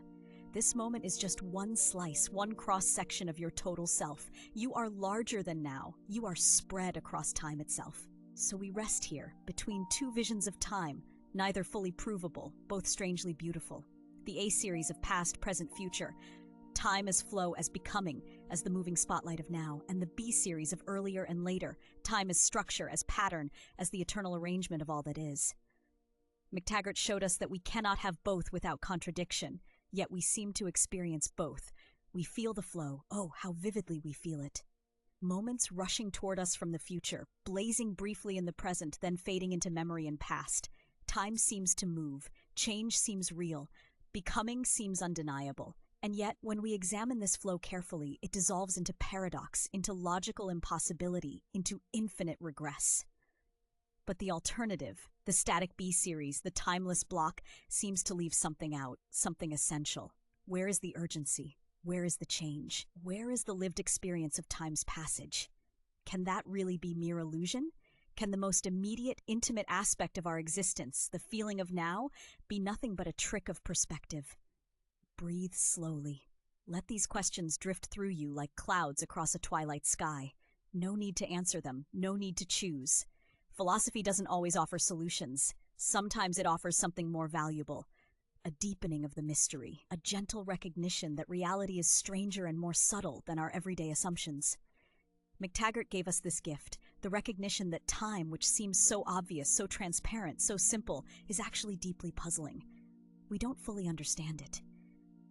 This moment is just one slice, one cross-section of your total self. You are larger than now. You are spread across time itself. So we rest here, between two visions of time, neither fully provable, both strangely beautiful. The A series of past, present, future. Time as flow, as becoming, as the moving spotlight of now, and the B series of earlier and later, time as structure, as pattern, as the eternal arrangement of all that is. McTaggart showed us that we cannot have both without contradiction, yet we seem to experience both. We feel the flow. Oh, how vividly we feel it. Moments rushing toward us from the future, blazing briefly in the present, then fading into memory and past. Time seems to move. Change seems real. Becoming seems undeniable. And yet, when we examine this flow carefully, it dissolves into paradox, into logical impossibility, into infinite regress. But the alternative, The static B series, the timeless block, seems to leave something out, something essential. Where is the urgency? Where is the change? Where is the lived experience of time's passage? Can that really be mere illusion? Can the most immediate, intimate aspect of our existence, the feeling of now, be nothing but a trick of perspective? Breathe slowly. Let these questions drift through you like clouds across a twilight sky. No need to answer them, no need to choose. Philosophy doesn't always offer solutions. Sometimes it offers something more valuable. A deepening of the mystery, a gentle recognition that reality is stranger and more subtle than our everyday assumptions. McTaggart gave us this gift, the recognition that time, which seems so obvious, so transparent, so simple, is actually deeply puzzling. We don't fully understand it.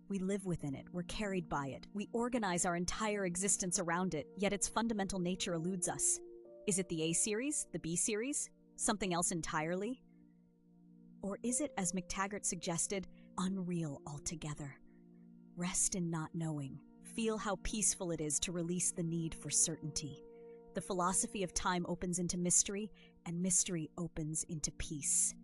We live within it, we're carried by it, we organize our entire existence around it, yet its fundamental nature eludes us. Is it the A series, the B series, something else entirely? Or is it, as McTaggart suggested, unreal altogether? Rest in not knowing. Feel how peaceful it is to release the need for certainty. The philosophy of time opens into mystery, and mystery opens into peace.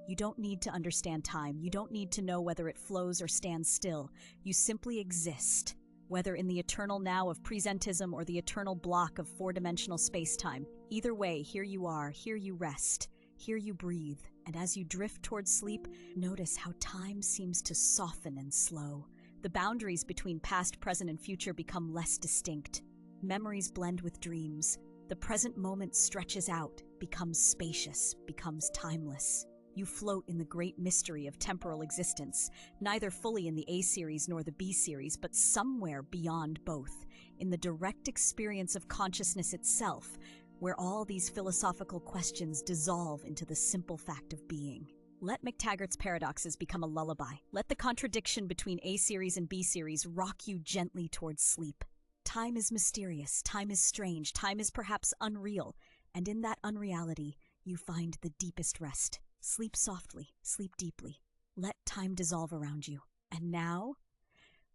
You don't need to understand time. You don't need to know whether it flows or stands still. You simply exist, whether in the eternal now of presentism or the eternal block of four-dimensional space-time. Either way, here you are, here you rest, here you breathe, and as you drift towards sleep, notice how time seems to soften and slow. The boundaries between past, present, and future become less distinct. Memories blend with dreams. The present moment stretches out, becomes spacious, becomes timeless. You float in the great mystery of temporal existence, neither fully in the A series nor the B series, but somewhere beyond both, in the direct experience of consciousness itself, where all these philosophical questions dissolve into the simple fact of being. Let McTaggart's paradoxes become a lullaby. Let the contradiction between A series and B series rock you gently towards sleep. Time is mysterious, time is strange, time is perhaps unreal, and in that unreality, you find the deepest rest. Sleep softly, sleep deeply. Let time dissolve around you. And now,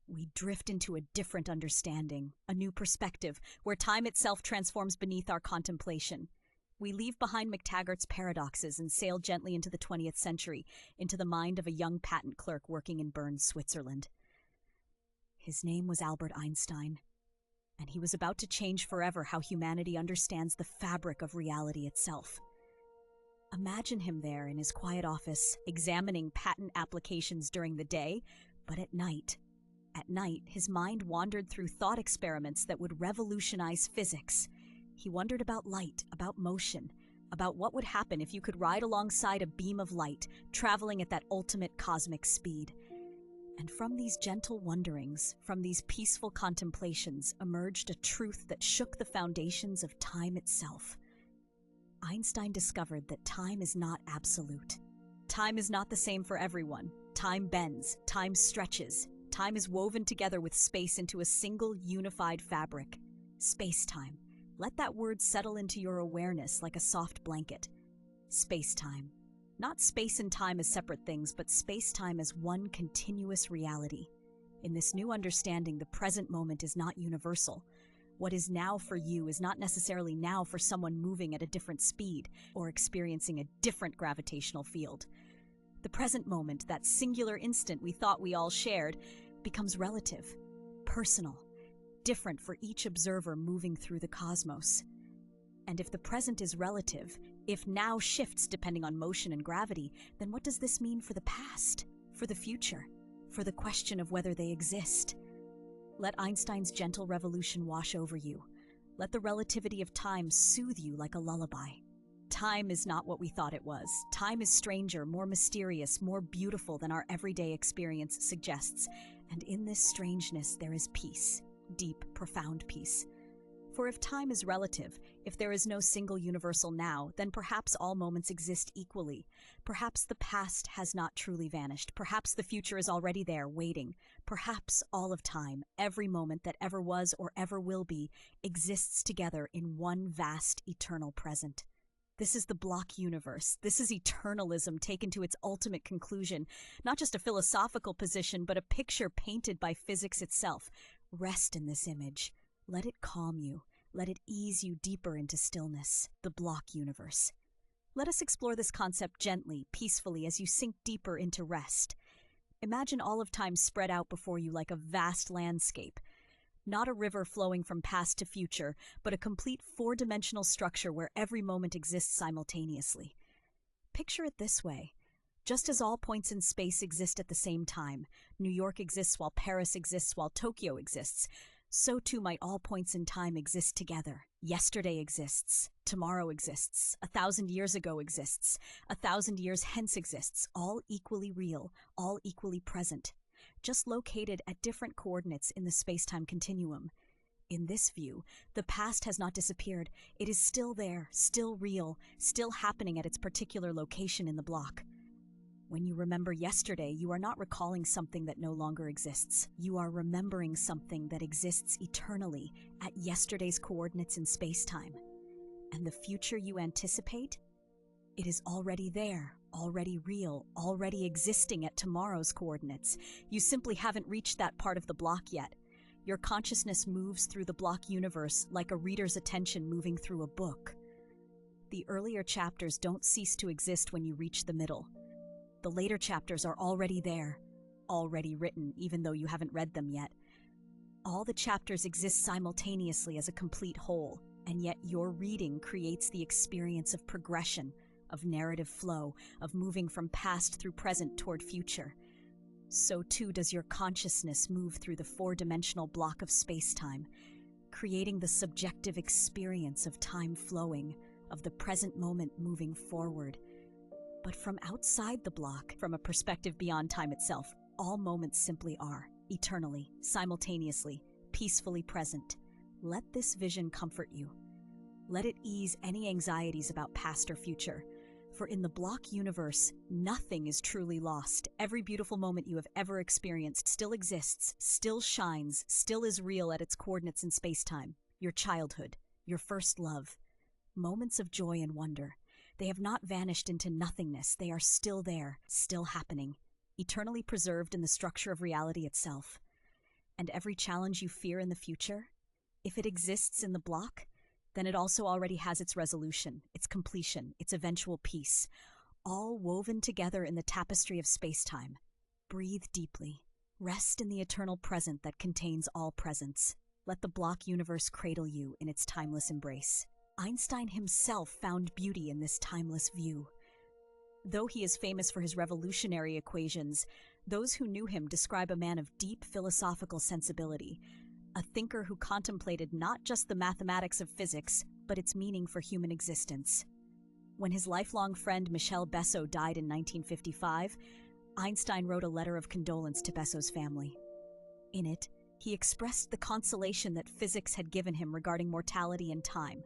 we drift into a different understanding, a new perspective, where time itself transforms beneath our contemplation. We leave behind McTaggart's paradoxes and sail gently into the 20th century, into the mind of a young patent clerk working in Bern, Switzerland. His name was Albert Einstein, and he was about to change forever how humanity understands the fabric of reality itself. Imagine him there in his quiet office, examining patent applications during the day, but at night. At night, his mind wandered through thought experiments that would revolutionize physics. He wondered about light, about motion, about what would happen if you could ride alongside a beam of light, traveling at that ultimate cosmic speed. And from these gentle wonderings, from these peaceful contemplations, emerged a truth that shook the foundations of time itself. Einstein discovered that time is not absolute. Time is not the same for everyone. Time bends, time stretches, time is woven together with space into a single unified fabric. Space-time. Let that word settle into your awareness like a soft blanket. Space-time. Not space and time as separate things, but space-time as one continuous reality. In this new understanding, the present moment is not universal. What is now for you is not necessarily now for someone moving at a different speed or experiencing a different gravitational field. The present moment, that singular instant we thought we all shared, becomes relative, personal, different for each observer moving through the cosmos. And if the present is relative, if now shifts depending on motion and gravity, then what does this mean for the past, for the future, for the question of whether they exist? Let Einstein's gentle revolution wash over you. Let the relativity of time soothe you like a lullaby. Time is not what we thought it was. Time is stranger, more mysterious, more beautiful than our everyday experience suggests. And in this strangeness, there is peace, deep, profound peace. For if time is relative, if there is no single universal now, then perhaps all moments exist equally. Perhaps the past has not truly vanished. Perhaps the future is already there, waiting. Perhaps all of time, every moment that ever was or ever will be, exists together in one vast, eternal present. This is the block universe. This is eternalism taken to its ultimate conclusion. Not just a philosophical position, but a picture painted by physics itself. Rest in this image. Let it calm you. Let it ease you deeper into stillness. The block universe. Let us explore this concept gently, peacefully, as you sink deeper into rest. Imagine all of time spread out before you like a vast landscape. Not a river flowing from past to future, but a complete four-dimensional structure where every moment exists simultaneously. Picture it this way. Just as all points in space exist at the same time, New York exists while Paris exists while Tokyo exists, so too might all points in time exist together. Yesterday exists, tomorrow exists, 1,000 years ago exists, 1,000 years hence exists, all equally real, all equally present, just located at different coordinates in the space-time continuum. In this view, the past has not disappeared. It is still there, still real, still happening at its particular location in the block. When you remember yesterday, you are not recalling something that no longer exists. You are remembering something that exists eternally at yesterday's coordinates in space-time. And the future you anticipate? It is already there, already real, already existing at tomorrow's coordinates. You simply haven't reached that part of the block yet. Your consciousness moves through the block universe like a reader's attention moving through a book. The earlier chapters don't cease to exist when you reach the middle. The later chapters are already there, already written, even though you haven't read them yet. All the chapters exist simultaneously as a complete whole, and yet your reading creates the experience of progression, of narrative flow, of moving from past through present toward future. So too does your consciousness move through the four-dimensional block of space-time, creating the subjective experience of time flowing, of the present moment moving forward. But from outside the block, from a perspective beyond time itself, all moments simply are, eternally, simultaneously, peacefully present. Let this vision comfort you. Let it ease any anxieties about past or future. For in the block universe, nothing is truly lost. Every beautiful moment you have ever experienced still exists, still shines, still is real at its coordinates in space-time. Your childhood, your first love, moments of joy and wonder. They have not vanished into nothingness. They are still there, still happening, eternally preserved in the structure of reality itself. And every challenge you fear in the future, if it exists in the block, then it also already has its resolution, its completion, its eventual peace, all woven together in the tapestry of space-time. Breathe deeply. Rest in the eternal present that contains all presence. Let the block universe cradle you in its timeless embrace. Einstein himself found beauty in this timeless view. Though he is famous for his revolutionary equations, those who knew him describe a man of deep philosophical sensibility, a thinker who contemplated not just the mathematics of physics, but its meaning for human existence. When his lifelong friend Michel Besso died in 1955, Einstein wrote a letter of condolence to Besso's family. In it, he expressed the consolation that physics had given him regarding mortality and time.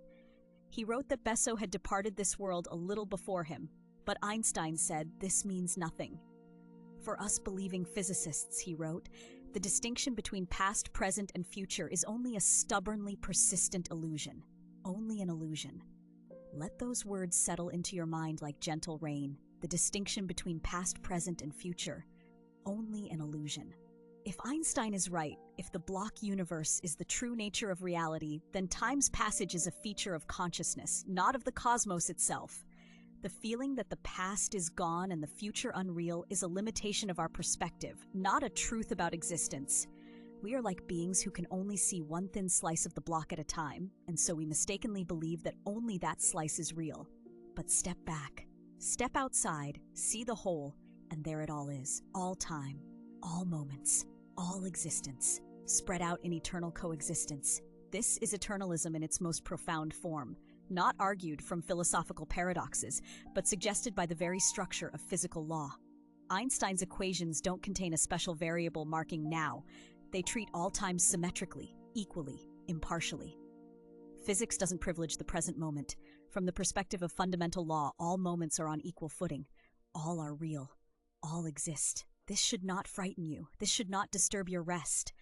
He wrote that Besso had departed this world a little before him, but Einstein said this means nothing. For us believing physicists, he wrote, the distinction between past, present, and future is only a stubbornly persistent illusion. Only an illusion. Let those words settle into your mind like gentle rain. The distinction between past, present, and future. Only an illusion. If Einstein is right, if the block universe is the true nature of reality, then time's passage is a feature of consciousness, not of the cosmos itself. The feeling that the past is gone and the future unreal is a limitation of our perspective, not a truth about existence. We are like beings who can only see one thin slice of the block at a time, and so we mistakenly believe that only that slice is real. But step back, step outside, see the whole, and there it all is, all time, all moments. All existence, spread out in eternal coexistence. This is eternalism in its most profound form, not argued from philosophical paradoxes, but suggested by the very structure of physical law. Einstein's equations don't contain a special variable marking now. They treat all time symmetrically, equally, impartially. Physics doesn't privilege the present moment. From the perspective of fundamental law, all moments are on equal footing. All are real. All exist. This should not frighten you. This should not disturb your rest.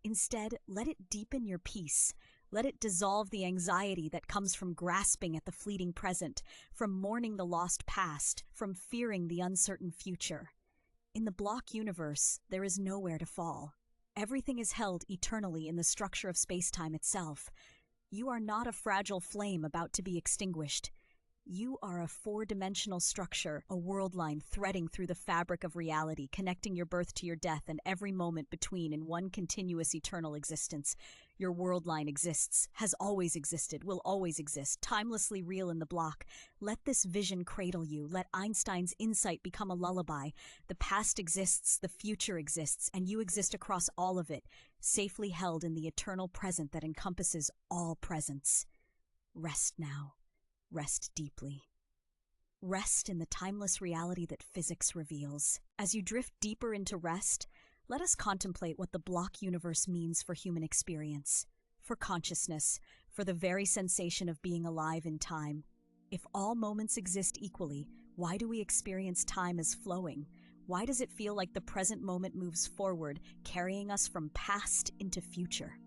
Instead, let it deepen your peace. Let it dissolve the anxiety that comes from grasping at the fleeting present, from mourning the lost past, from fearing the uncertain future. In the block universe, there is nowhere to fall. Everything is held eternally in the structure of space-time itself. You are not a fragile flame about to be extinguished. You are a four-dimensional structure, a world line threading through the fabric of reality, connecting your birth to your death and every moment between in one continuous eternal existence. Your world line exists, has always existed, will always exist, timelessly real in the block. Let this vision cradle you. Let Einstein's insight become a lullaby. The past exists, the future exists, and you exist across all of it, safely held in the eternal present that encompasses all presence. Rest now. Rest deeply. Rest in the timeless reality that physics reveals. As you drift deeper into rest, let us contemplate what the block universe means for human experience, for consciousness, for the very sensation of being alive in time. If all moments exist equally, why do we experience time as flowing? Why does it feel like the present moment moves forward, carrying us from past into future?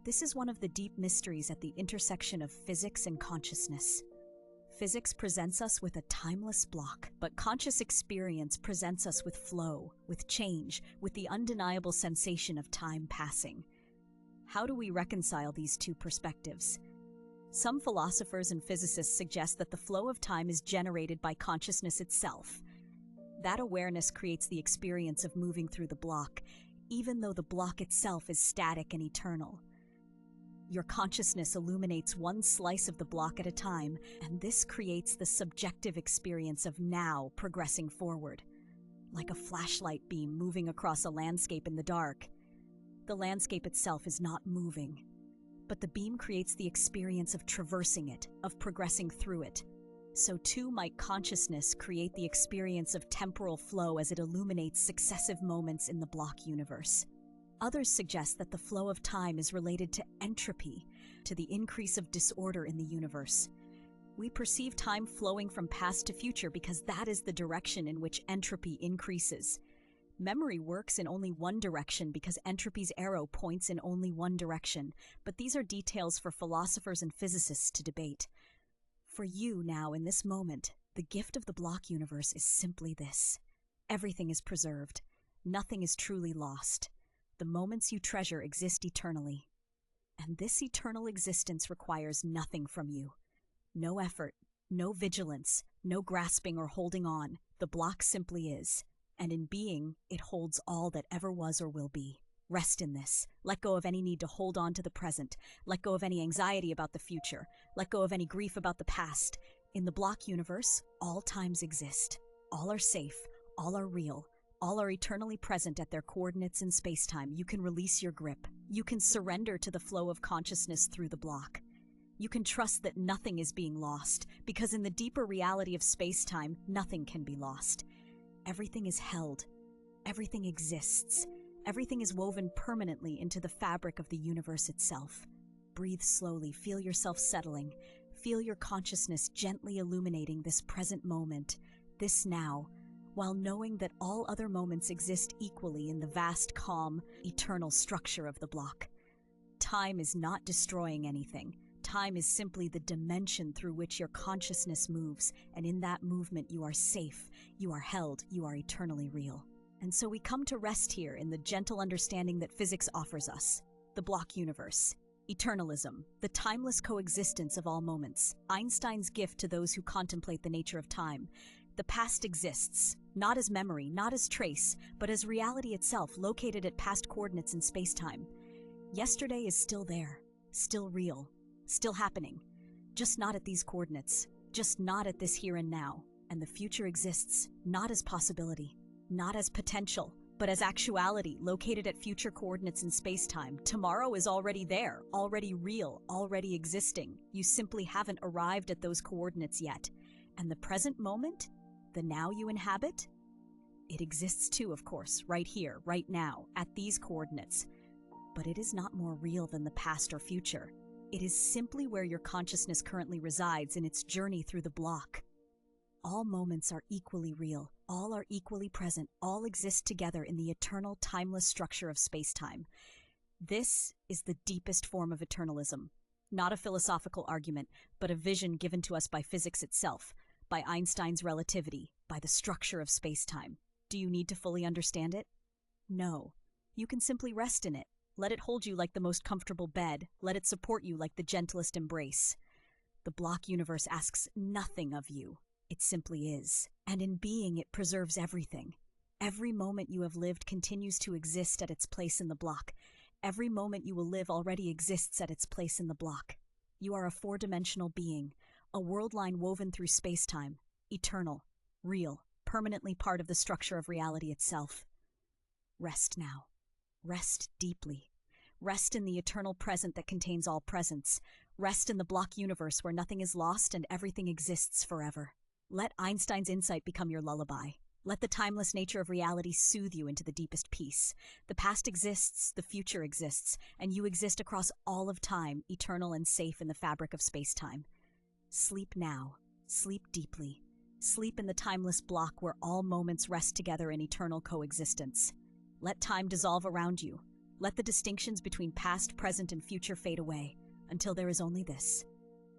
This is one of the deep mysteries at the intersection of physics and consciousness. Physics presents us with a timeless block, but conscious experience presents us with flow, with change, with the undeniable sensation of time passing. How do we reconcile these two perspectives? Some philosophers and physicists suggest that the flow of time is generated by consciousness itself. That awareness creates the experience of moving through the block, even though the block itself is static and eternal. Your consciousness illuminates one slice of the block at a time, and this creates the subjective experience of now progressing forward. Like a flashlight beam moving across a landscape in the dark. The landscape itself is not moving, but the beam creates the experience of traversing it, of progressing through it. So too might consciousness create the experience of temporal flow as it illuminates successive moments in the block universe. Others suggest that the flow of time is related to entropy, to the increase of disorder in the universe. We perceive time flowing from past to future because that is the direction in which entropy increases. Memory works in only one direction because entropy's arrow points in only one direction, but these are details for philosophers and physicists to debate. For you now, in this moment, the gift of the block universe is simply this. Everything is preserved. Nothing is truly lost. The moments you treasure exist eternally. And this eternal existence requires nothing from you. No effort, no vigilance, no grasping or holding on. The block simply is. And in being, it holds all that ever was or will be. Rest in this. Let go of any need to hold on to the present. Let go of any anxiety about the future. Let go of any grief about the past. In the block universe, all times exist. All are safe. All are real. All are eternally present at their coordinates in space-time. You can release your grip. You can surrender to the flow of consciousness through the block. You can trust that nothing is being lost, because in the deeper reality of space-time, nothing can be lost. Everything is held. Everything exists. Everything is woven permanently into the fabric of the universe itself. Breathe slowly. Feel yourself settling. Feel your consciousness gently illuminating this present moment, this now, while knowing that all other moments exist equally in the vast, calm, eternal structure of the block. Time is not destroying anything. Time is simply the dimension through which your consciousness moves, and in that movement you are safe, you are held, you are eternally real. And so we come to rest here in the gentle understanding that physics offers us. The block universe. Eternalism, the timeless coexistence of all moments. Einstein's gift to those who contemplate the nature of time. The past exists, not as memory, not as trace, but as reality itself, located at past coordinates in space-time. Yesterday is still there, still real, still happening, just not at these coordinates, just not at this here and now. And the future exists, not as possibility, not as potential, but as actuality, located at future coordinates in space-time. Tomorrow is already there, already real, already existing. You simply haven't arrived at those coordinates yet. And the present moment, the now you inhabit, it exists too, of course, right here, right now, at these coordinates. But it is not more real than the past or future. It is simply where your consciousness currently resides in its journey through the block. All moments are equally real, all are equally present, all exist together in the eternal, timeless structure of space-time. This is the deepest form of eternalism. Not a philosophical argument, but a vision given to us by physics itself, by Einstein's relativity, by the structure of space-time. Do you need to fully understand it? No. You can simply rest in it. Let it hold you like the most comfortable bed. Let it support you like the gentlest embrace. The block universe asks nothing of you. It simply is. And in being, it preserves everything. Every moment you have lived continues to exist at its place in the block. Every moment you will live already exists at its place in the block. You are a four-dimensional being, a world line woven through space-time, eternal, real, permanently part of the structure of reality itself. Rest now. Rest deeply. Rest in the eternal present that contains all presence. Rest in the block universe where nothing is lost and everything exists forever. Let Einstein's insight become your lullaby. Let the timeless nature of reality soothe you into the deepest peace. The past exists, the future exists, and you exist across all of time, eternal and safe in the fabric of space-time. Sleep now. Sleep deeply. Sleep in the timeless block where all moments rest together in eternal coexistence. Let time dissolve around you. Let the distinctions between past, present, and future fade away, until there is only this.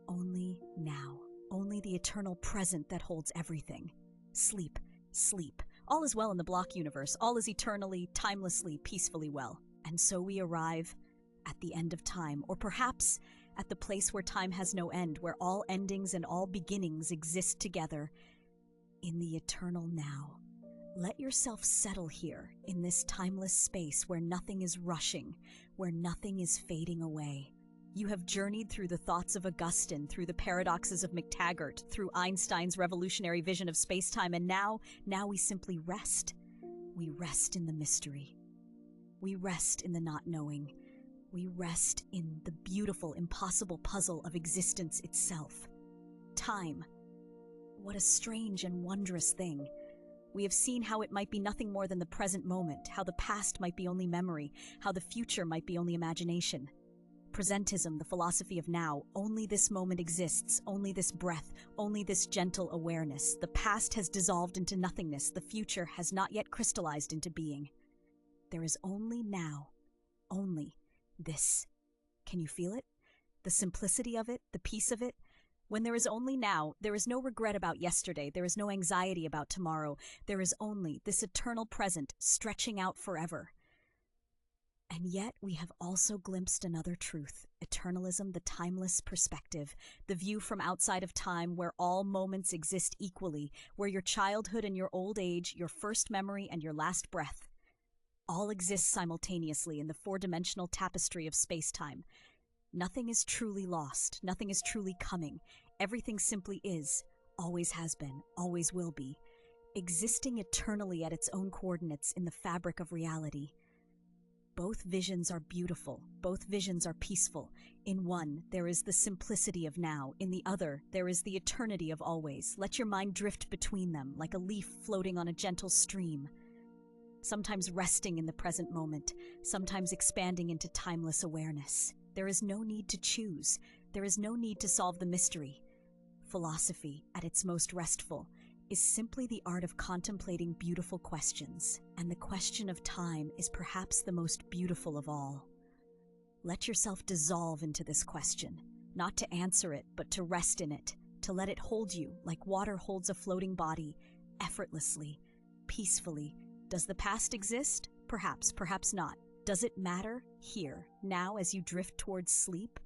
Only now. Only the eternal present that holds everything. Sleep. Sleep. All is well in the block universe. All is eternally, timelessly, peacefully well. And so we arrive at the end of time, or perhaps at the place where time has no end, where all endings and all beginnings exist together in the eternal now. Let yourself settle here in this timeless space where nothing is rushing, where nothing is fading away. You have journeyed through the thoughts of Augustine, through the paradoxes of McTaggart, through Einstein's revolutionary vision of space-time, and now we simply rest. We rest in the mystery. We rest in the not knowing. We rest in the beautiful, impossible puzzle of existence itself. Time. What a strange and wondrous thing. We have seen how it might be nothing more than the present moment, how the past might be only memory, how the future might be only imagination. Presentism, the philosophy of now, only this moment exists, only this breath, only this gentle awareness. The past has dissolved into nothingness, the future has not yet crystallized into being. There is only now, only this. Can you feel it? The simplicity of it, the peace of it? When there is only now, there is no regret about yesterday, there is no anxiety about tomorrow, there is only this eternal present stretching out forever. And yet we have also glimpsed another truth, eternalism, the timeless perspective, the view from outside of time where all moments exist equally, where your childhood and your old age, your first memory and your last breath, all exist simultaneously in the four-dimensional tapestry of space-time. Nothing is truly lost, nothing is truly coming, everything simply is, always has been, always will be, existing eternally at its own coordinates in the fabric of reality. Both visions are beautiful, both visions are peaceful. In one, there is the simplicity of now. In the other, there is the eternity of always. Let your mind drift between them, like a leaf floating on a gentle stream. Sometimes resting in the present moment, sometimes expanding into timeless awareness. There is no need to choose. There is no need to solve the mystery. Philosophy, at its most restful, is simply the art of contemplating beautiful questions, and the question of time is perhaps the most beautiful of all. Let yourself dissolve into this question, not to answer it, but to rest in it, to let it hold you like water holds a floating body, effortlessly, peacefully. Does the past exist? Perhaps, perhaps not. Does it matter? Here, now, as you drift towards sleep?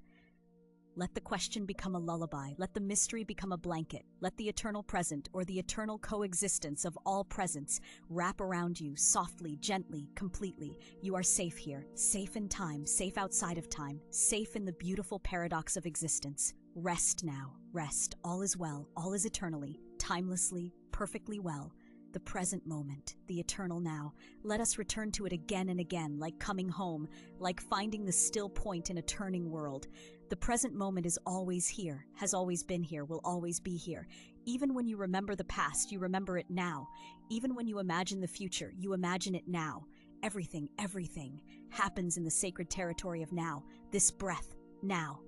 Let the question become a lullaby. Let the mystery become a blanket. Let the eternal present, or the eternal coexistence of all presence, wrap around you softly, gently, completely. You are safe here, safe in time, safe outside of time, safe in the beautiful paradox of existence. Rest now. Rest. All is well. All is eternally, timelessly, perfectly well. The present moment, the eternal now. Let us return to it again and again, like coming home, like finding the still point in a turning world. The present moment is always here, has always been here, will always be here. Even when you remember the past, you remember it now. Even when you imagine the future, you imagine it now. Everything happens in the sacred territory of now. This breath, now.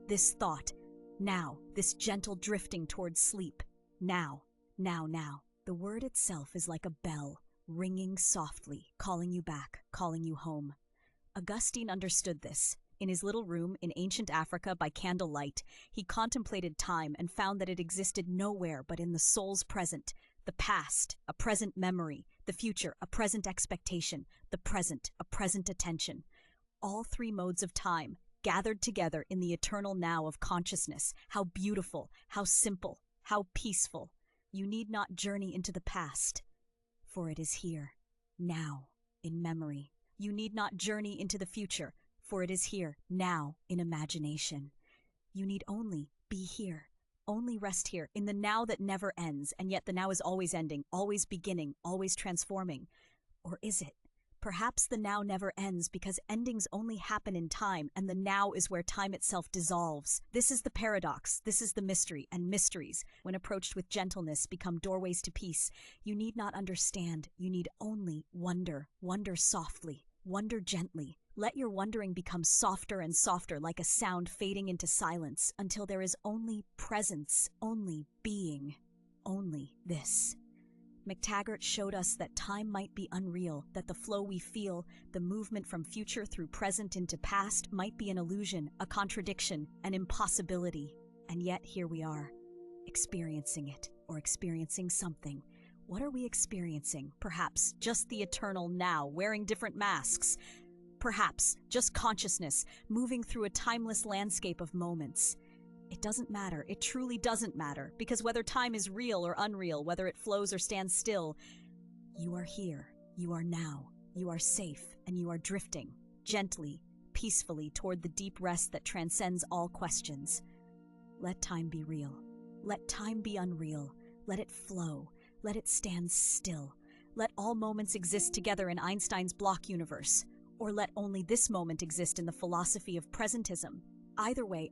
This thought, now. This gentle drifting towards sleep, now. Now. The word itself is like a bell, ringing softly, calling you back, calling you home. Augustine understood this. In his little room in ancient Africa by candlelight, he contemplated time and found that it existed nowhere but in the soul's present. The past, a present memory. The future, a present expectation. The present, a present attention. All three modes of time, gathered together in the eternal now of consciousness. How beautiful, how simple, how peaceful. You need not journey into the past, for it is here, now, in memory. You need not journey into the future, for it is here, now, in imagination. You need only be here, only rest here, in the now that never ends, and yet the now is always ending, always beginning, always transforming. Or is it? Perhaps the now never ends because endings only happen in time, and the now is where time itself dissolves. This is the paradox, this is the mystery, and mysteries, when approached with gentleness, become doorways to peace. You need not understand, you need only wonder. Wonder softly, wonder gently. Let your wondering become softer and softer, like a sound fading into silence, until there is only presence, only being, only this. McTaggart showed us that time might be unreal, that the flow we feel, the movement from future through present into past, might be an illusion, a contradiction, an impossibility. And yet here we are, experiencing it, or experiencing something. What are we experiencing? Perhaps just the eternal now, wearing different masks. Perhaps just consciousness, moving through a timeless landscape of moments. It doesn't matter, it truly doesn't matter, because whether time is real or unreal, whether it flows or stands still, you are here, you are now, you are safe, and you are drifting, gently, peacefully, toward the deep rest that transcends all questions. Let time be real. Let time be unreal. Let it flow. Let it stand still. Let all moments exist together in Einstein's block universe, or let only this moment exist in the philosophy of presentism. Either way,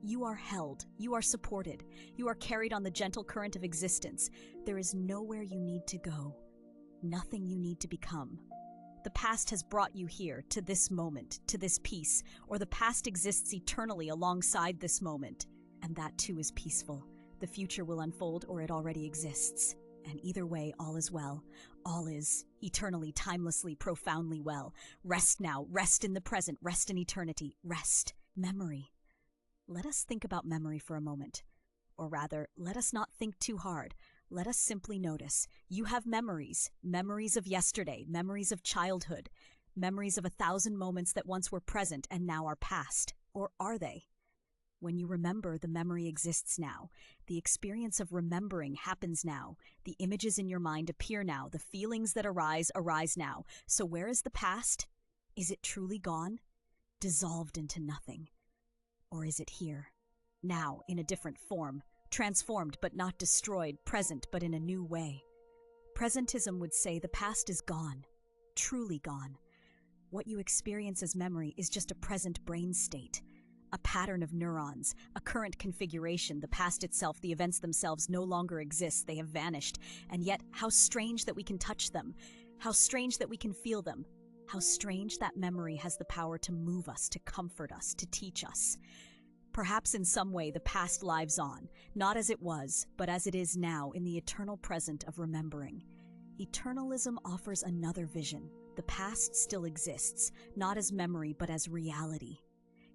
you are held, you are supported, you are carried on the gentle current of existence. There is nowhere you need to go, nothing you need to become. The past has brought you here, to this moment, to this peace, or the past exists eternally alongside this moment, and that too is peaceful. The future will unfold, or it already exists. And either way, all is well. All is eternally, timelessly, profoundly well. Rest now, rest in the present, rest in eternity, rest. Memory. Let us think about memory for a moment. Or rather, let us not think too hard. Let us simply notice. You have memories. Memories of yesterday, memories of childhood, memories of 1,000 moments that once were present and now are past. Or are they? When you remember, the memory exists now. The experience of remembering happens now. The images in your mind appear now. The feelings that arise now. So where is the past? Is it truly gone? Dissolved into nothing? Or is it here, now, in a different form, transformed but not destroyed, present but in a new way? Presentism would say the past is gone, truly gone. What you experience as memory is just a present brain state, a pattern of neurons, a current configuration. The past itself, the events themselves no longer exist, they have vanished. And yet, how strange that we can touch them, how strange that we can feel them. How strange that memory has the power to move us, to comfort us, to teach us. Perhaps in some way the past lives on, not as it was, but as it is now in the eternal present of remembering. Eternalism offers another vision. The past still exists, not as memory, but as reality.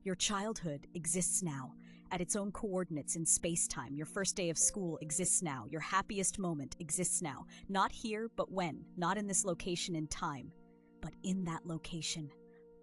Your childhood exists now, at its own coordinates in space-time. Your first day of school exists now. Your happiest moment exists now. Not here, but when, not in this location in time, but in that location.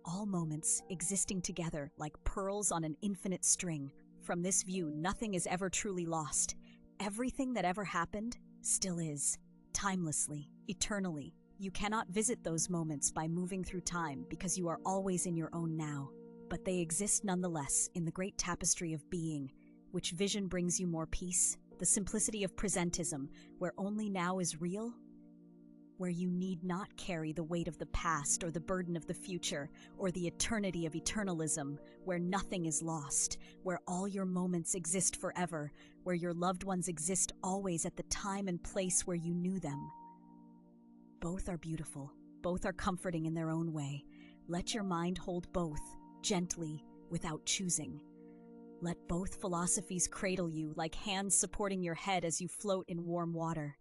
All moments existing together like pearls on an infinite string. From this view, nothing is ever truly lost. Everything that ever happened still is, timelessly, eternally. You cannot visit those moments by moving through time because you are always in your own now. But they exist nonetheless in the great tapestry of being. Which vision brings you more peace? The simplicity of presentism, where only now is real? Where you need not carry the weight of the past or the burden of the future or the eternity of eternalism, where nothing is lost, where all your moments exist forever, where your loved ones exist always at the time and place where you knew them. Both are beautiful, both are comforting in their own way. Let your mind hold both, gently, without choosing. Let both philosophies cradle you like hands supporting your head as you float in warm water.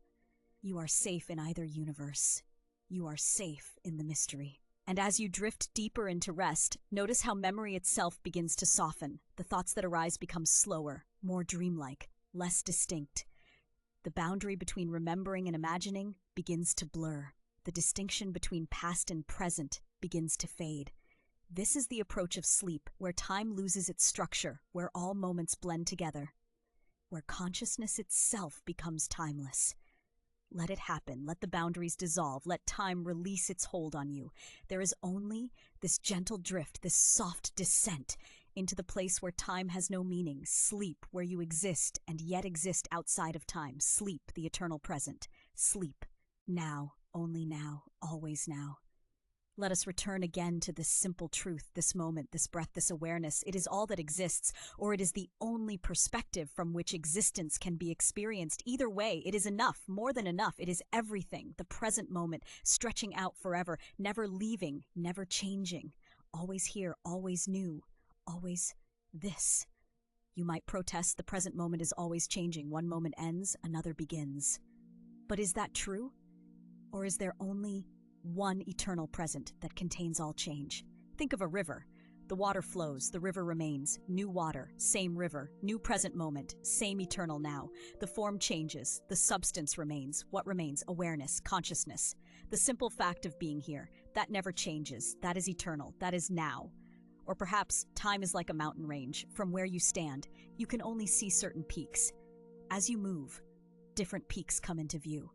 You are safe in either universe. You are safe in the mystery. And as you drift deeper into rest, notice how memory itself begins to soften. The thoughts that arise become slower, more dreamlike, less distinct. The boundary between remembering and imagining begins to blur. The distinction between past and present begins to fade. This is the approach of sleep, where time loses its structure, where all moments blend together, where consciousness itself becomes timeless. Let it happen. Let the boundaries dissolve. Let time release its hold on you. There is only this gentle drift, this soft descent into the place where time has no meaning. Sleep, where you exist and yet exist outside of time. Sleep, the eternal present. Sleep, now, only now, always now. Let us return again to this simple truth, this moment, this breath, this awareness. It is all that exists, or it is the only perspective from which existence can be experienced. Either way, it is enough, more than enough. It is everything, the present moment, stretching out forever, never leaving, never changing. Always here, always new, always this. You might protest, the present moment is always changing. One moment ends, another begins. But is that true? Or is there only one eternal present that contains all change? Think of a river. The water flows, the river remains. New water, same river. New present moment, same eternal now. The form changes, the substance remains. What remains? Awareness, consciousness. The simple fact of being here, that never changes. That is eternal. That is now. Or perhaps time is like a mountain range. From where you stand, you can only see certain peaks. As you move, different peaks come into view.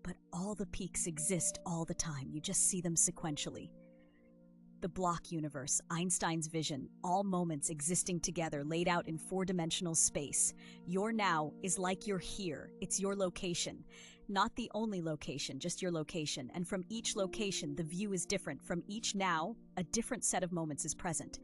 But all the peaks exist all the time. You just see them sequentially. The block universe, Einstein's vision, all moments existing together, laid out in four-dimensional space. Your now is like you're here. It's your location. Not the only location, just your location. And from each location, the view is different. From each now, a different set of moments is present.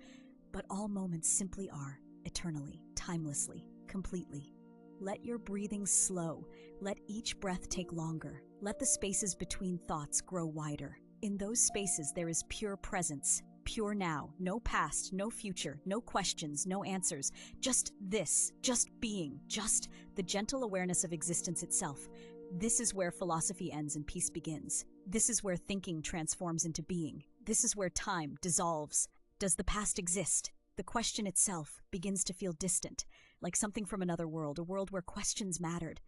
But all moments simply are, eternally, timelessly, completely. Let your breathing slow. Let each breath take longer. Let the spaces between thoughts grow wider. In those spaces, there is pure presence, pure now, no past, no future, no questions, no answers. Just this, just being, just the gentle awareness of existence itself. This is where philosophy ends and peace begins. This is where thinking transforms into being. This is where time dissolves. Does the past exist? The question itself begins to feel distant, like something from another world, a world where questions mattered.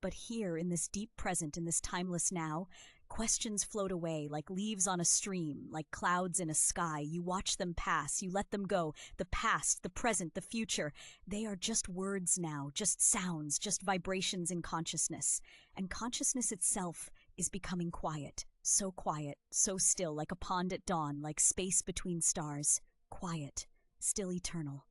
But here, in this deep present, in this timeless now, questions float away like leaves on a stream, like clouds in a sky. You watch them pass, you let them go. The past, the present, the future, they are just words now, just sounds, just vibrations in consciousness. And consciousness itself is becoming quiet, so still, like a pond at dawn, like space between stars. Quiet, still eternal.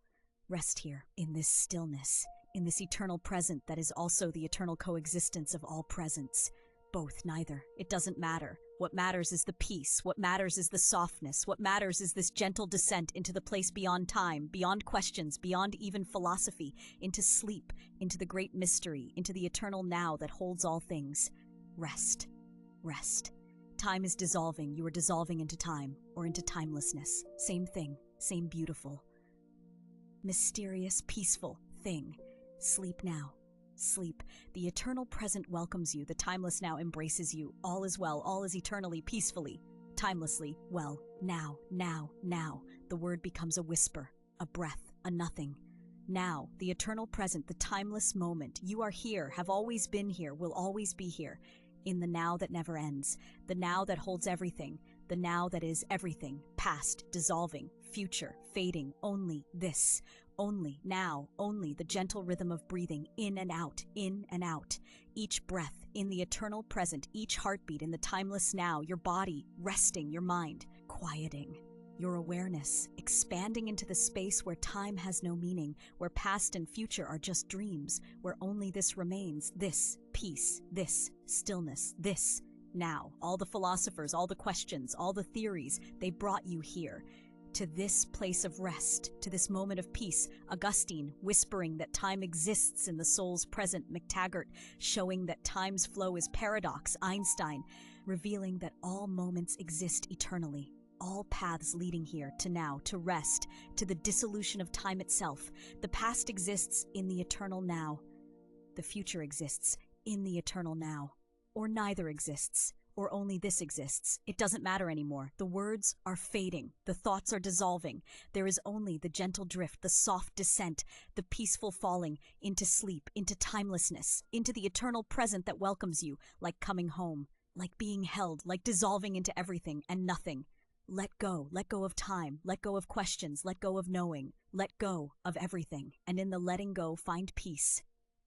Rest here, in this stillness, in this eternal present that is also the eternal coexistence of all presents. Both, neither. It doesn't matter. What matters is the peace. What matters is the softness. What matters is this gentle descent into the place beyond time, beyond questions, beyond even philosophy, into sleep, into the great mystery, into the eternal now that holds all things. Rest. Rest. Time is dissolving. You are dissolving into time, or into timelessness. Same thing, same beautiful, mysterious, peaceful thing. Sleep now. Sleep. The eternal present welcomes you. The timeless now embraces you. All is well. All is eternally, peacefully, timelessly well. Now, now, now. The word becomes a whisper, a breath, a nothing. Now, the eternal present, the timeless moment. You are here, have always been here, will always be here. In the now that never ends. The now that holds everything. The now that is everything. Past, dissolving, future, fading. Only this. Only, now, only the gentle rhythm of breathing, in and out, in and out. Each breath, in the eternal present, each heartbeat in the timeless now, your body resting, your mind quieting, your awareness expanding into the space where time has no meaning, where past and future are just dreams, where only this remains, this peace, this stillness, this now. All the philosophers, all the questions, all the theories, they brought you here. To this place of rest, to this moment of peace. Augustine whispering that time exists in the soul's present. McTaggart showing that time's flow is paradox. Einstein revealing that all moments exist eternally. All paths leading here, to now, to rest, to the dissolution of time itself. The past exists in the eternal now. The future exists in the eternal now. Or neither exists. Or only this exists. It doesn't matter anymore. The words are fading. The thoughts are dissolving. There is only the gentle drift, the soft descent, the peaceful falling into sleep, into timelessness, into the eternal present that welcomes you, like coming home, like being held, like dissolving into everything and nothing. Let go of time, let go of questions, let go of knowing, let go of everything. And in the letting go, find peace,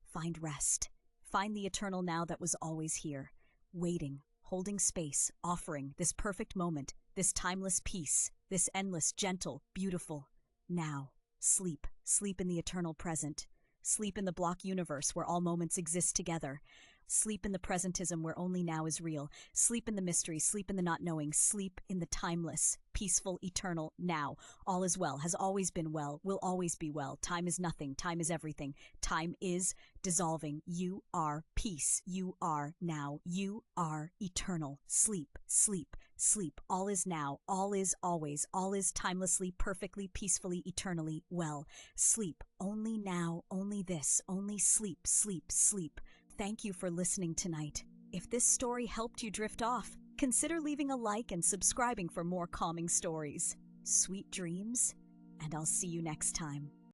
find rest, find the eternal now that was always here, waiting, holding space, offering this perfect moment, this timeless peace, this endless, gentle, beautiful now. Sleep, sleep in the eternal present. Sleep in the block universe where all moments exist together. Sleep in the presentism where only now is real. Sleep in the mystery, sleep in the not knowing, sleep in the timeless, peaceful, eternal now. All is well, has always been well, will always be well. Time is nothing, time is everything. Time is dissolving. You are peace. You are now. You are eternal. Sleep, sleep, sleep. All is now, all is always, all is timelessly, perfectly, peacefully, eternally well. Sleep, only now, only this, only sleep, sleep, sleep. Thank you for listening tonight. If this story helped you drift off, consider leaving a like and subscribing for more calming stories. Sweet dreams, and I'll see you next time.